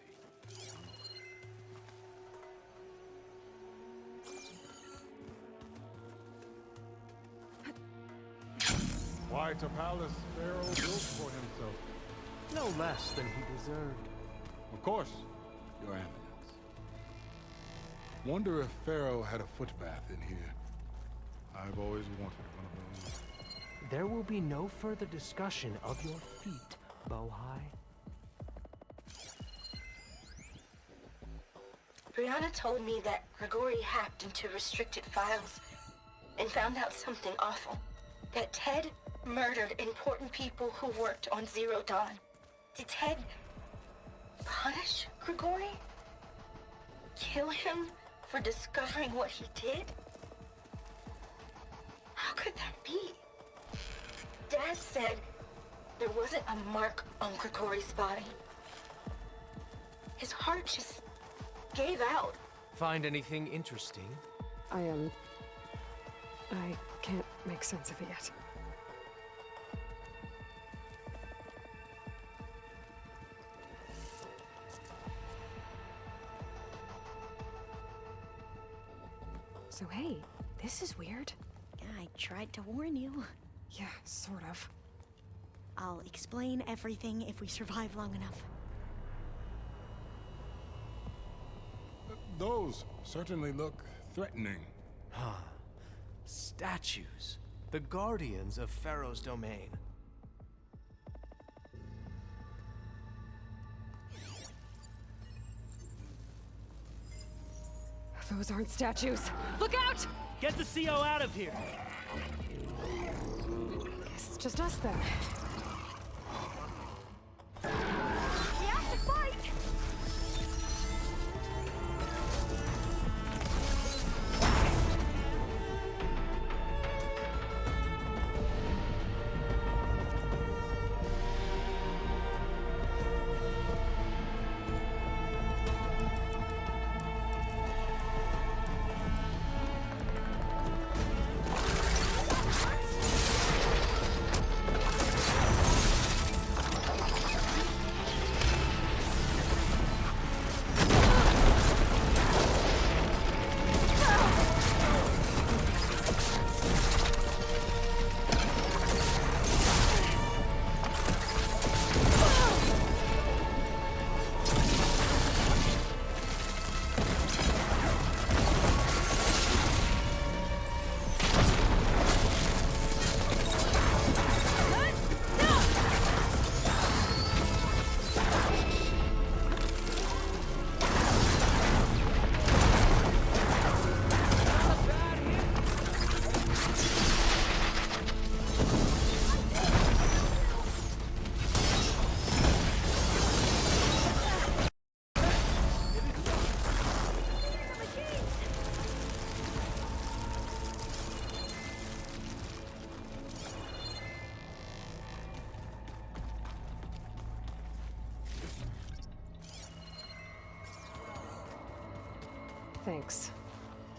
Quite a palace Pharaoh built for himself. No less than he deserved. Of course, Your Eminence. Wonder if Pharaoh had a footbath in here. I've always wanted one of those. There will be no further discussion of your feet, Bohai. Brianna told me that Grigori hacked into restricted files and found out something awful. That Ted murdered important people who worked on Zero Dawn. Did Ted punish Grigori? Kill him for discovering what he did? How could that be? Dad said there wasn't a mark on Grigori's body. His heart just gave out. Find anything interesting? I can't make sense of it yet. So hey, this is weird. I tried to warn you. Yeah, sort of. I'll explain everything if we survive long enough. Those certainly look threatening. Huh. Statues. The guardians of Pharaoh's domain. Those aren't statues. Look out! Get the CO out of here! Guess it's just us then. We have to fight! Thanks.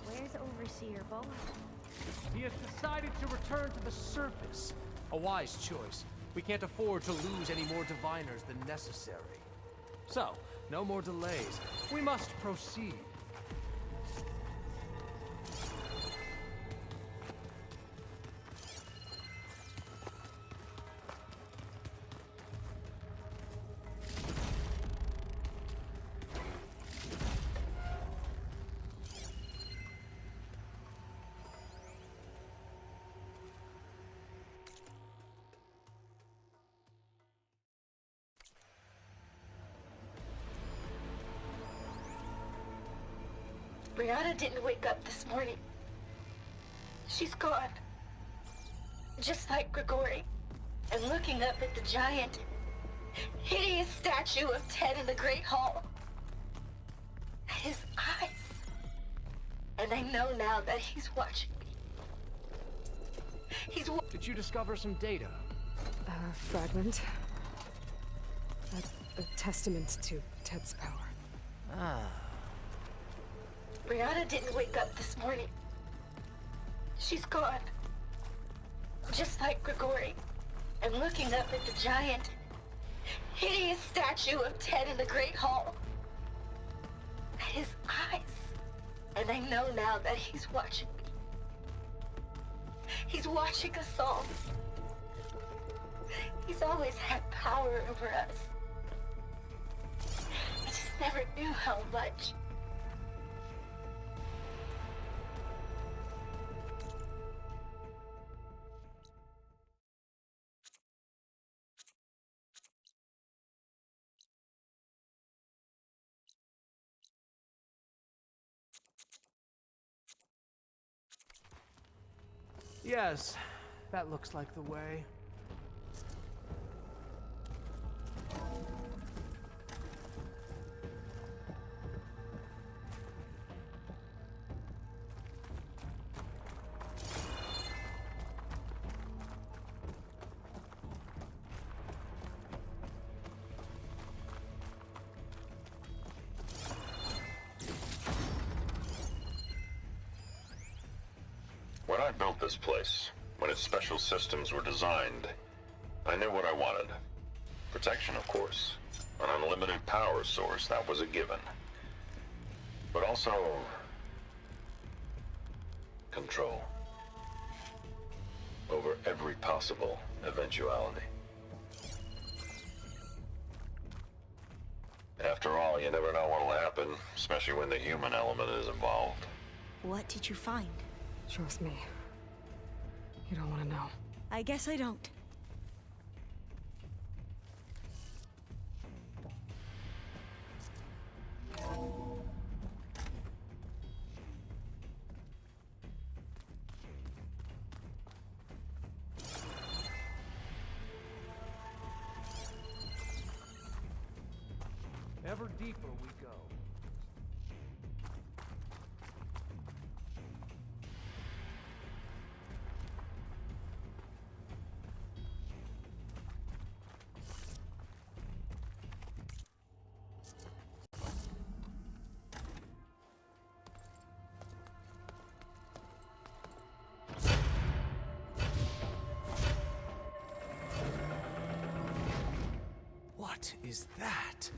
Where's Overseer Boa? He has decided to return to the surface. A wise choice. We can't afford to lose any more diviners than necessary. So, no more delays. We must proceed. Brianna didn't wake up this morning. She's gone. Just like Grigori. And looking up at the giant, hideous statue of Ted in the Great Hall. His eyes. And I know now that he's watching me. Did you discover some data? A fragment. A testament to Ted's power. Ah. Brianna didn't wake up this morning. She's gone. Just like Grigori. And looking up at the giant, hideous statue of Ted in the Great Hall. His eyes. And I know now that he's watching me. He's watching us all. He's always had power over us. I just never knew how much. Yes, that looks like the way. I built this place, when its special systems were designed, I knew what I wanted. Protection, of course. An unlimited power source, that was a given. But also... control. Over every possible eventuality. After all, you never know what'll happen, especially when the human element is involved. What did you find? Trust me. You don't want to know. I guess I don't. Ever deeper we go. What is that?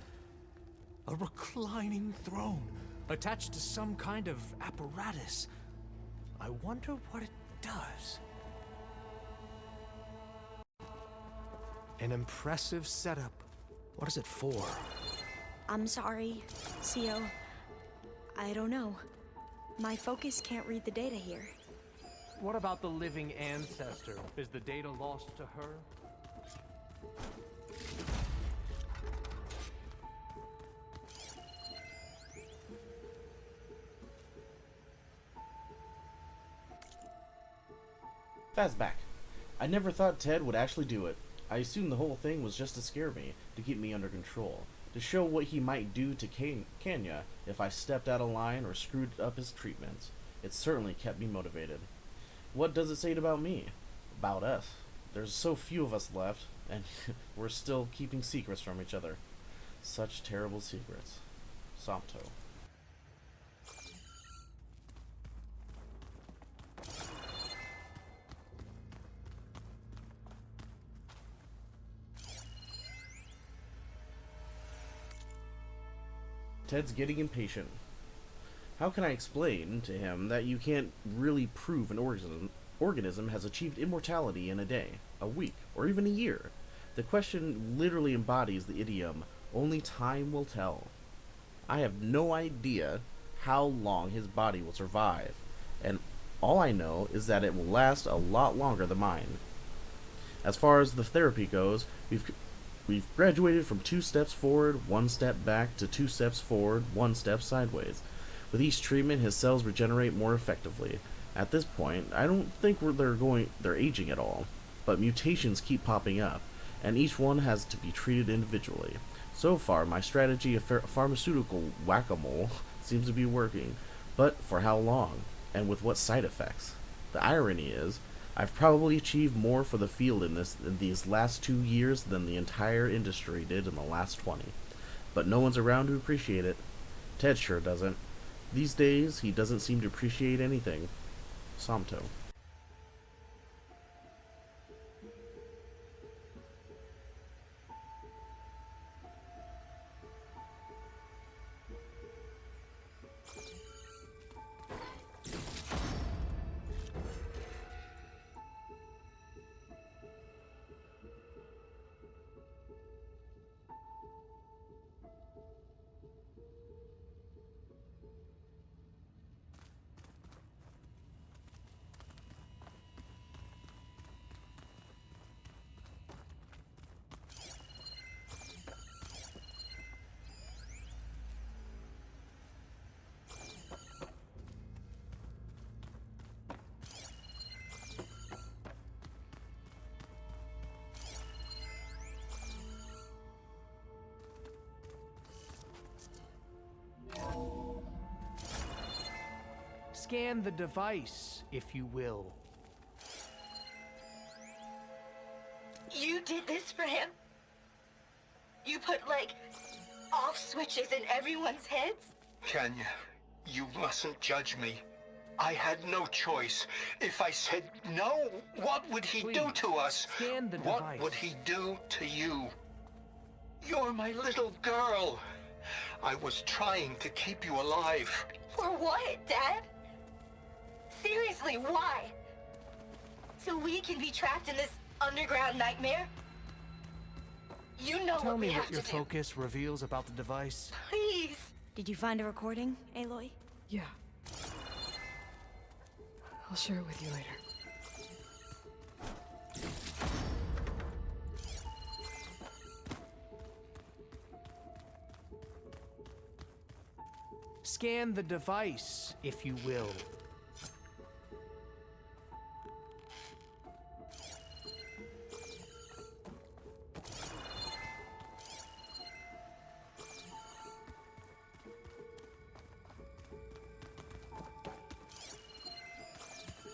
A reclining throne, attached to some kind of apparatus. I wonder what it does. An impressive setup. What is it for? I'm sorry, Co. I don't know. My focus can't read the data here. What about the living ancestor? Is the data lost to her? Fazback. I never thought Ted would actually do it. I assumed the whole thing was just to scare me, to keep me under control, to show what he might do to Kenya if I stepped out of line or screwed up his treatments. It certainly kept me motivated. What does it say about me? About us. There's so few of us left, and we're still keeping secrets from each other. Such terrible secrets. Somto. Ted's getting impatient. How can I explain to him that you can't really prove an organism has achieved immortality in a day, a week, or even a year? The question literally embodies the idiom, only time will tell. I have no idea how long his body will survive, and all I know is that it will last a lot longer than mine. As far as the therapy goes, We've graduated from 2 steps forward, 1 step back, to 2 steps forward, 1 step sideways. With each treatment, his cells regenerate more effectively. At this point, I don't think they're aging at all, but mutations keep popping up, and each one has to be treated individually. So far, my strategy of pharmaceutical whack-a-mole seems to be working, but for how long, and with what side effects? The irony is, I've probably achieved more for the field in these last 2 years than the entire industry did in the last 20. But no one's around to appreciate it. Ted sure doesn't. These days, he doesn't seem to appreciate anything. Somto. Scan the device, if you will. You did this for him? You put, like, off switches in everyone's heads? Kenya, you mustn't judge me. I had no choice. If I said no, what would he do to us? Scan the What device. would he do to you? You're my little girl. I was trying to keep you alive. For what, Dad? Seriously, why? So we can be trapped in this underground nightmare? You know Tell what me we have what your to do. focus reveals about the device. Please. Did you find a recording, Aloy? Yeah. I'll share it with you later. Scan the device, if you will.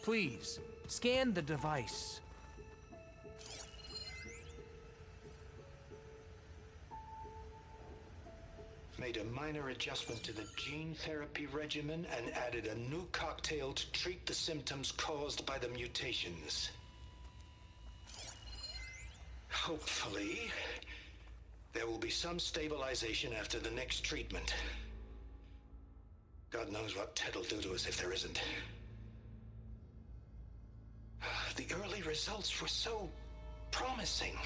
Please, scan the device. Made a minor adjustment to the gene therapy regimen and added a new cocktail to treat the symptoms caused by the mutations. Hopefully, there will be some stabilization after the next treatment. God knows what Ted will do to us if there isn't. The early results were so promising.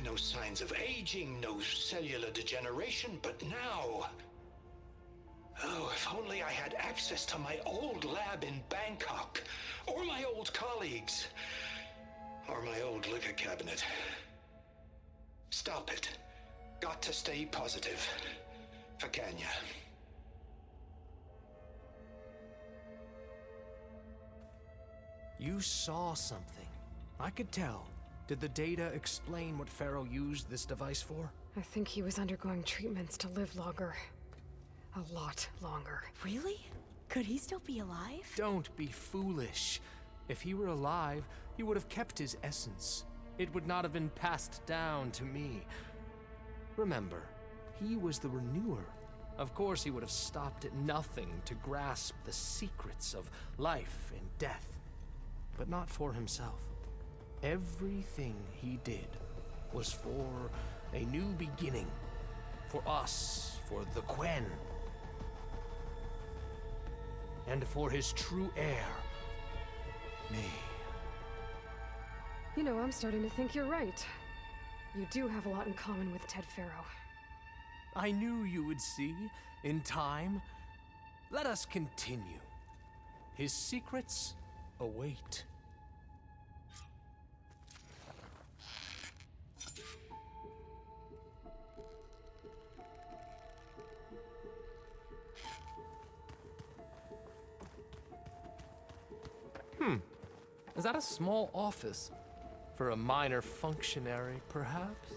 No signs of aging, no cellular degeneration, but now... Oh, if only I had access to my old lab in Bangkok, or my old colleagues, or my old liquor cabinet. Stop it. Got to stay positive. For Kenya. You saw something. I could tell. Did the data explain what Faro used this device for? I think he was undergoing treatments to live longer. A lot longer. Really? Could he still be alive? Don't be foolish. If he were alive, he would have kept his essence. It would not have been passed down to me. Remember, he was the renewer. Of course, he would have stopped at nothing to grasp the secrets of life and death. But not for himself. Everything he did was for a new beginning. For us, for the Quen. And for his true heir, me. You know, I'm starting to think you're right. You do have a lot in common with Ted Faro. I knew you would see, in time. Let us continue. His secrets await. Is that a small office? For a minor functionary, perhaps?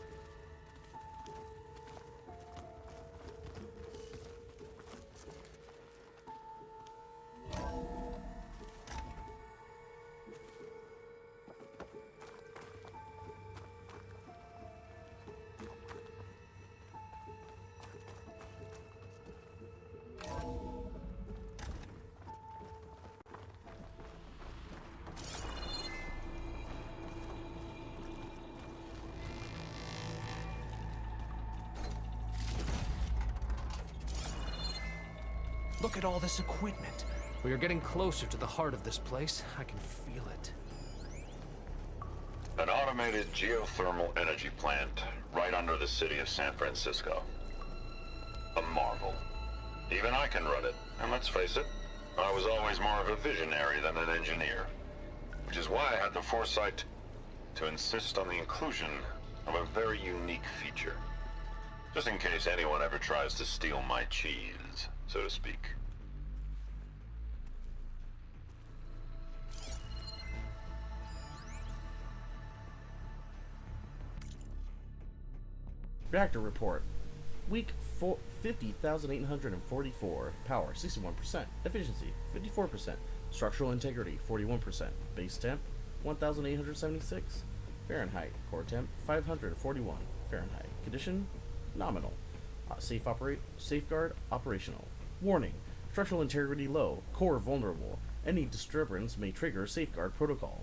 Look at all this equipment. We are getting closer to the heart of this place. I can feel it. An automated geothermal energy plant right under the city of San Francisco. A marvel. Even I can run it, and let's face it, I was always more of a visionary than an engineer. Which is why I had the foresight to insist on the inclusion of a very unique feature. Just in case anyone ever tries to steal my cheese, so to speak. Reactor report. Week 50,844. Power 61%. Efficiency 54%. Structural integrity 41%. Base temp 1,876 Fahrenheit. Core temp 541 Fahrenheit. Condition nominal. Safeguard operational. Warning. Structural integrity low. Core vulnerable. Any disturbance may trigger safeguard protocol.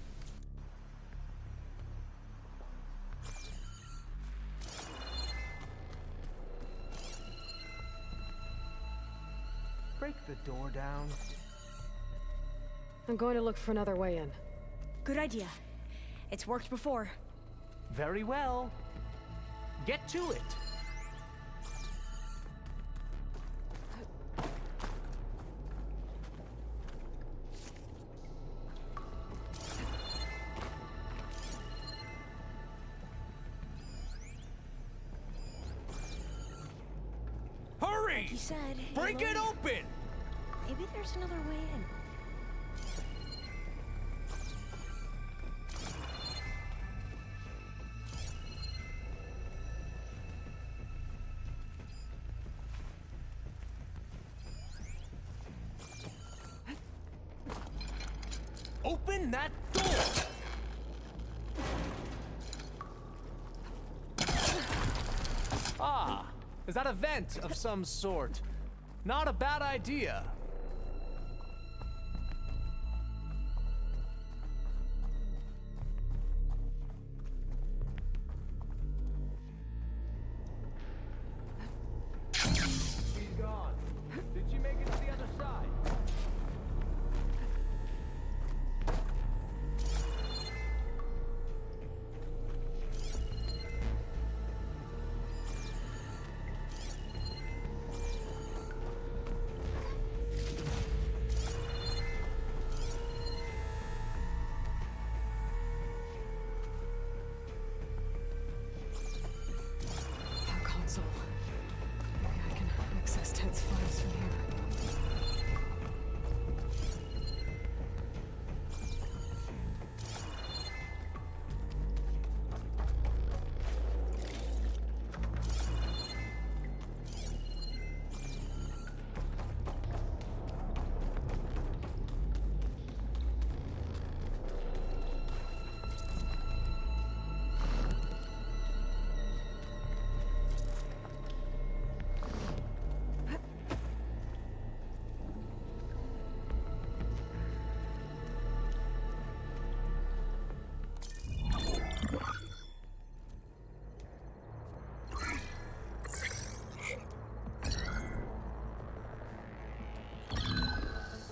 Break the door down. I'm going to look for another way in. Good idea. It's worked before. Very well. Get to it. Hurry! Like you said, break it open! Maybe there's another way in. Open that door! Ah, is that a vent of some sort? Not a bad idea. He's gone. Did she make it to the other side? Console. Maybe I can access Ted's files from here.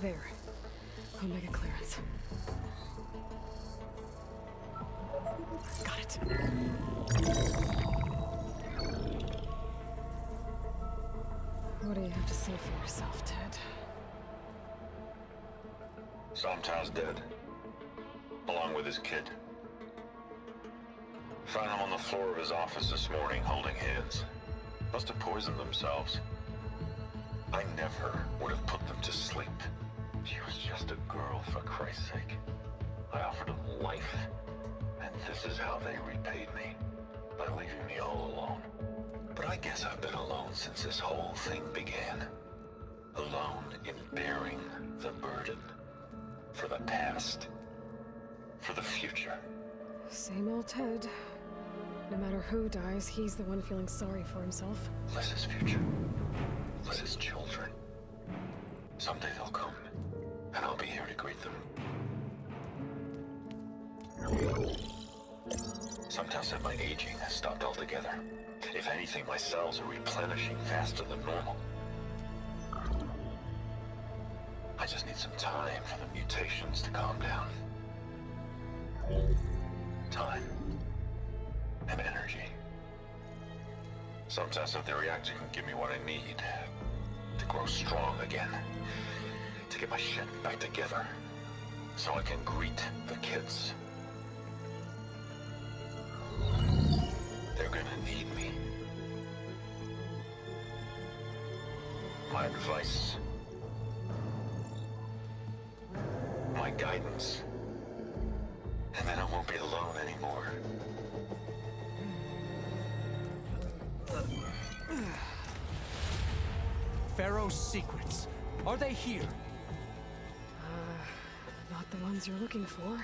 There. Omega clearance. Got it. What do you have to say for yourself, Ted? Sometimes dead. Along with his kid. Found him on the floor of his office this morning, holding hands. Must have poisoned themselves. I never would have put them to sleep. She was just a girl, for Christ's sake. I offered them life, and this is how they repaid me. By leaving me all alone. But I guess I've been alone since this whole thing began. Alone in bearing the burden. For the past. For the future. Same old Ted. No matter who dies, he's the one feeling sorry for himself. Liz's future. Liz's children. Someday they'll come, and I'll be here to greet them. Sometimes that my aging has stopped altogether. If anything, my cells are replenishing faster than normal. I just need some time for the mutations to calm down. Time. And energy. Some tests of the reactor can give me what I need. To grow strong again. To get my shit back together. So I can greet the kids. They're gonna need me. My advice. My guidance. And then I won't be alone anymore. Faro's secrets. Are they here? Not the ones you're looking for.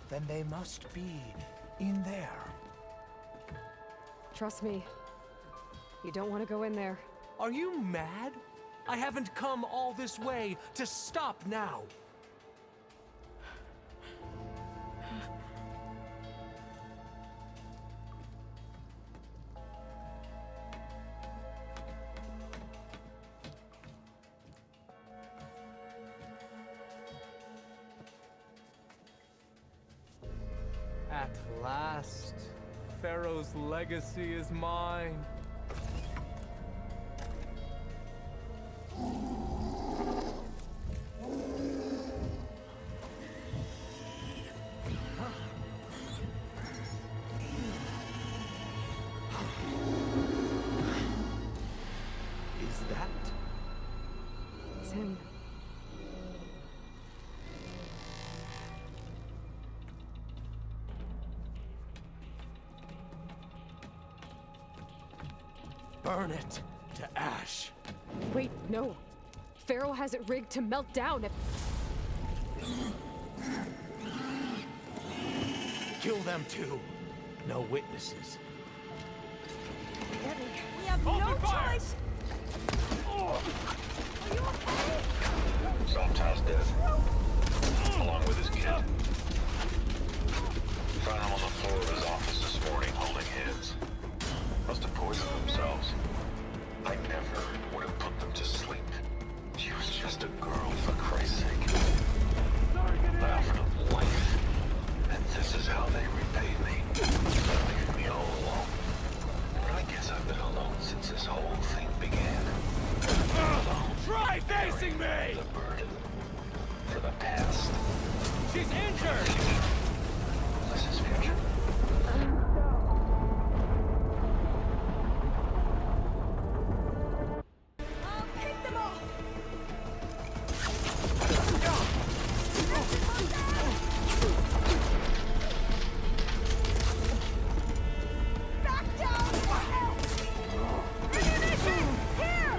Then they must be in there. Trust me. You don't want to go in there. Are you mad? I haven't come all this way to stop now. At last, Pharaoh's legacy is mine. Is that? It's him. Burn it to ash. Wait, no. Pharaoh has it rigged to melt down if... Kill them too. No witnesses. We have no choice! Sopta's dead, along with his kid. Found him on the floor of his office this morning, holding hands. Must have poisoned themselves. I never would have put them to sleep. She was just a girl, for Christ's sake. I offered them life, and this is how they repaid me. Leaving me all alone. I guess I've been alone since this whole thing began. Alone. Try facing me! The burden for the past. She's injured! This is future. I'll pick them off! Back down! Ammunition! Here!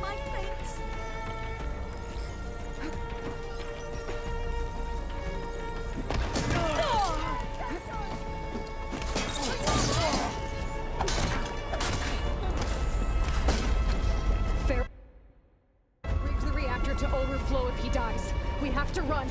My thanks. Pharaoh rigged the reactor to overflow if he dies. We have to run.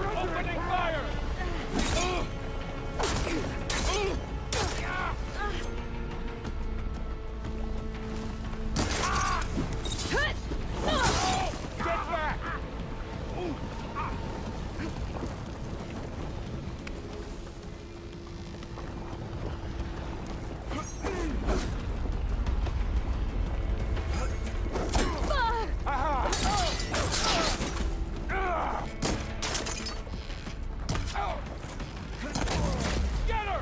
Opening fire! Get back! Get her!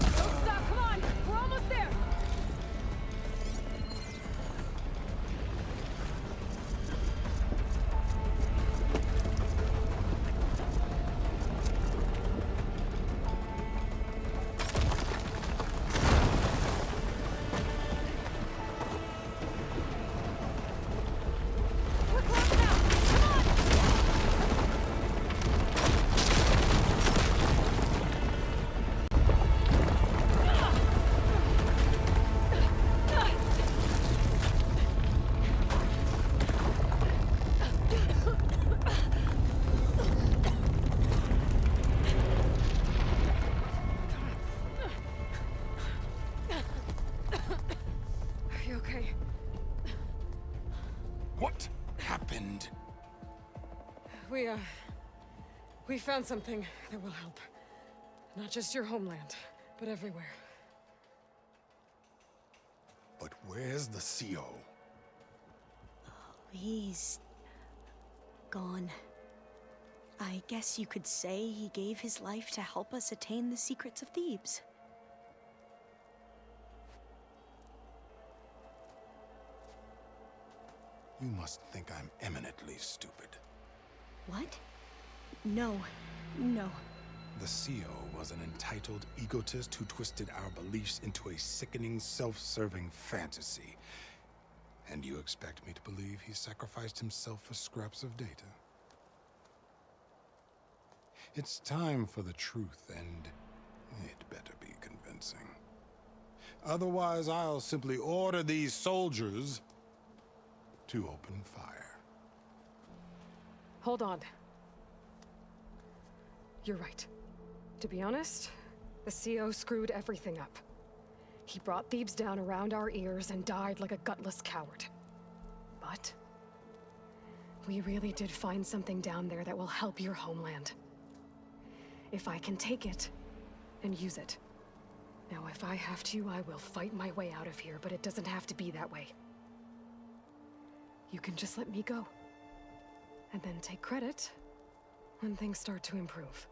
Don't stop, come on! We're almost there! We're close now! Come on! Are you okay? What happened? We found something that will help. Not just your homeland, but everywhere. But where's the CO? He's gone. I guess you could say he gave his life to help us attain the secrets of Thebes. You must think I'm eminently stupid. What? No. No. The CO was an entitled egotist who twisted our beliefs into a sickening, self-serving fantasy. And you expect me to believe he sacrificed himself for scraps of data? It's time for the truth, and it better be convincing. Otherwise, I'll simply order these soldiers to open fire. Hold on. You're right. To be honest, the CO screwed everything up. He brought Thebes down around our ears and died like a gutless coward. But we really did find something down there that will help your homeland. If I can take it and use it. Now, if I have to, I will fight my way out of here, but it doesn't have to be that way. You can just let me go. And then take credit when things start to improve.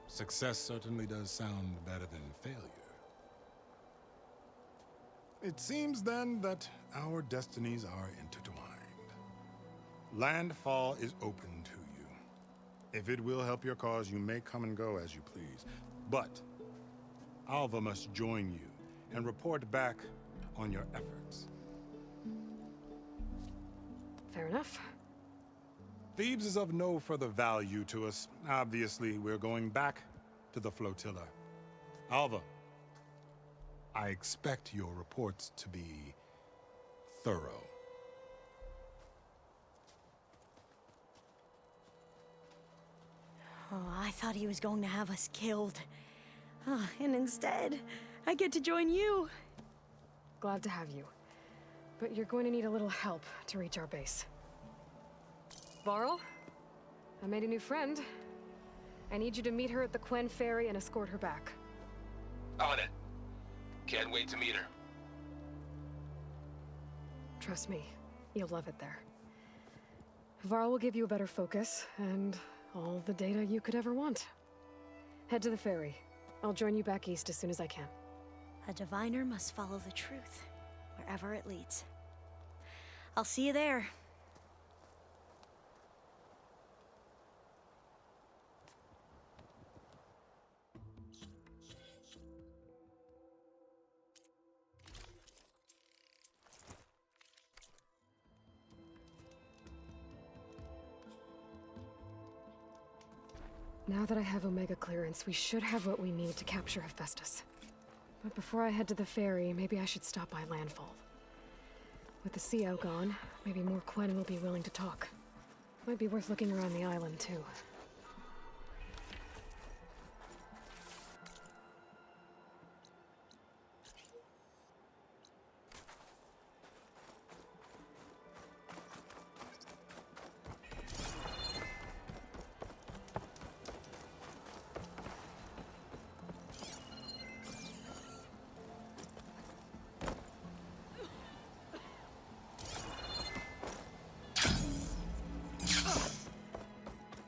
Success certainly does sound better than failure. It seems then that our destinies are intertwined. Landfall is open to you. If it will help your cause, you may come and go as you please. But Alva must join you and report back on your efforts. Fair enough. Thebes is of no further value to us. Obviously, we're going back to the flotilla. Alva, I expect your reports to be thorough. Oh, I thought he was going to have us killed. Oh, and instead, I get to join you. Glad to have you. But you're going to need a little help to reach our base. Varl, I made a new friend. I need you to meet her at the Quen ferry and escort her back. On it. Can't wait to meet her. Trust me, you'll love it there. Varl will give you a better focus, and all the data you could ever want. Head to the ferry. I'll join you back east as soon as I can. A diviner must follow the truth, wherever it leads. I'll see you there. Now that I have Omega clearance, we should have what we need to capture Hephaestus. But before I head to the ferry, maybe I should stop by Landfall. With the CO gone, maybe more Quen will be willing to talk. Might be worth looking around the island, too.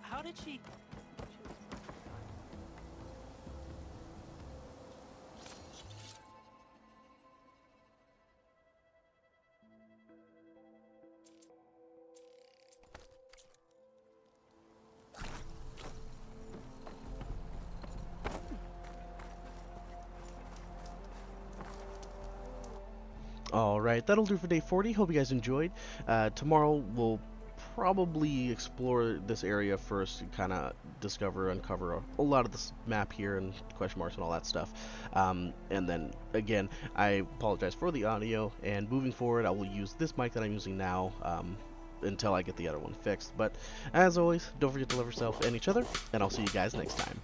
How did she... Alright, that'll do for day 40. Hope you guys enjoyed. Tomorrow we'll probably explore this area first, kind of uncover a lot of this map here and question marks and all that stuff. And then, again, I apologize for the audio, and moving forward I will use this mic that I'm using now until I get the other one fixed. But, as always, don't forget to love yourself and each other, and I'll see you guys next time.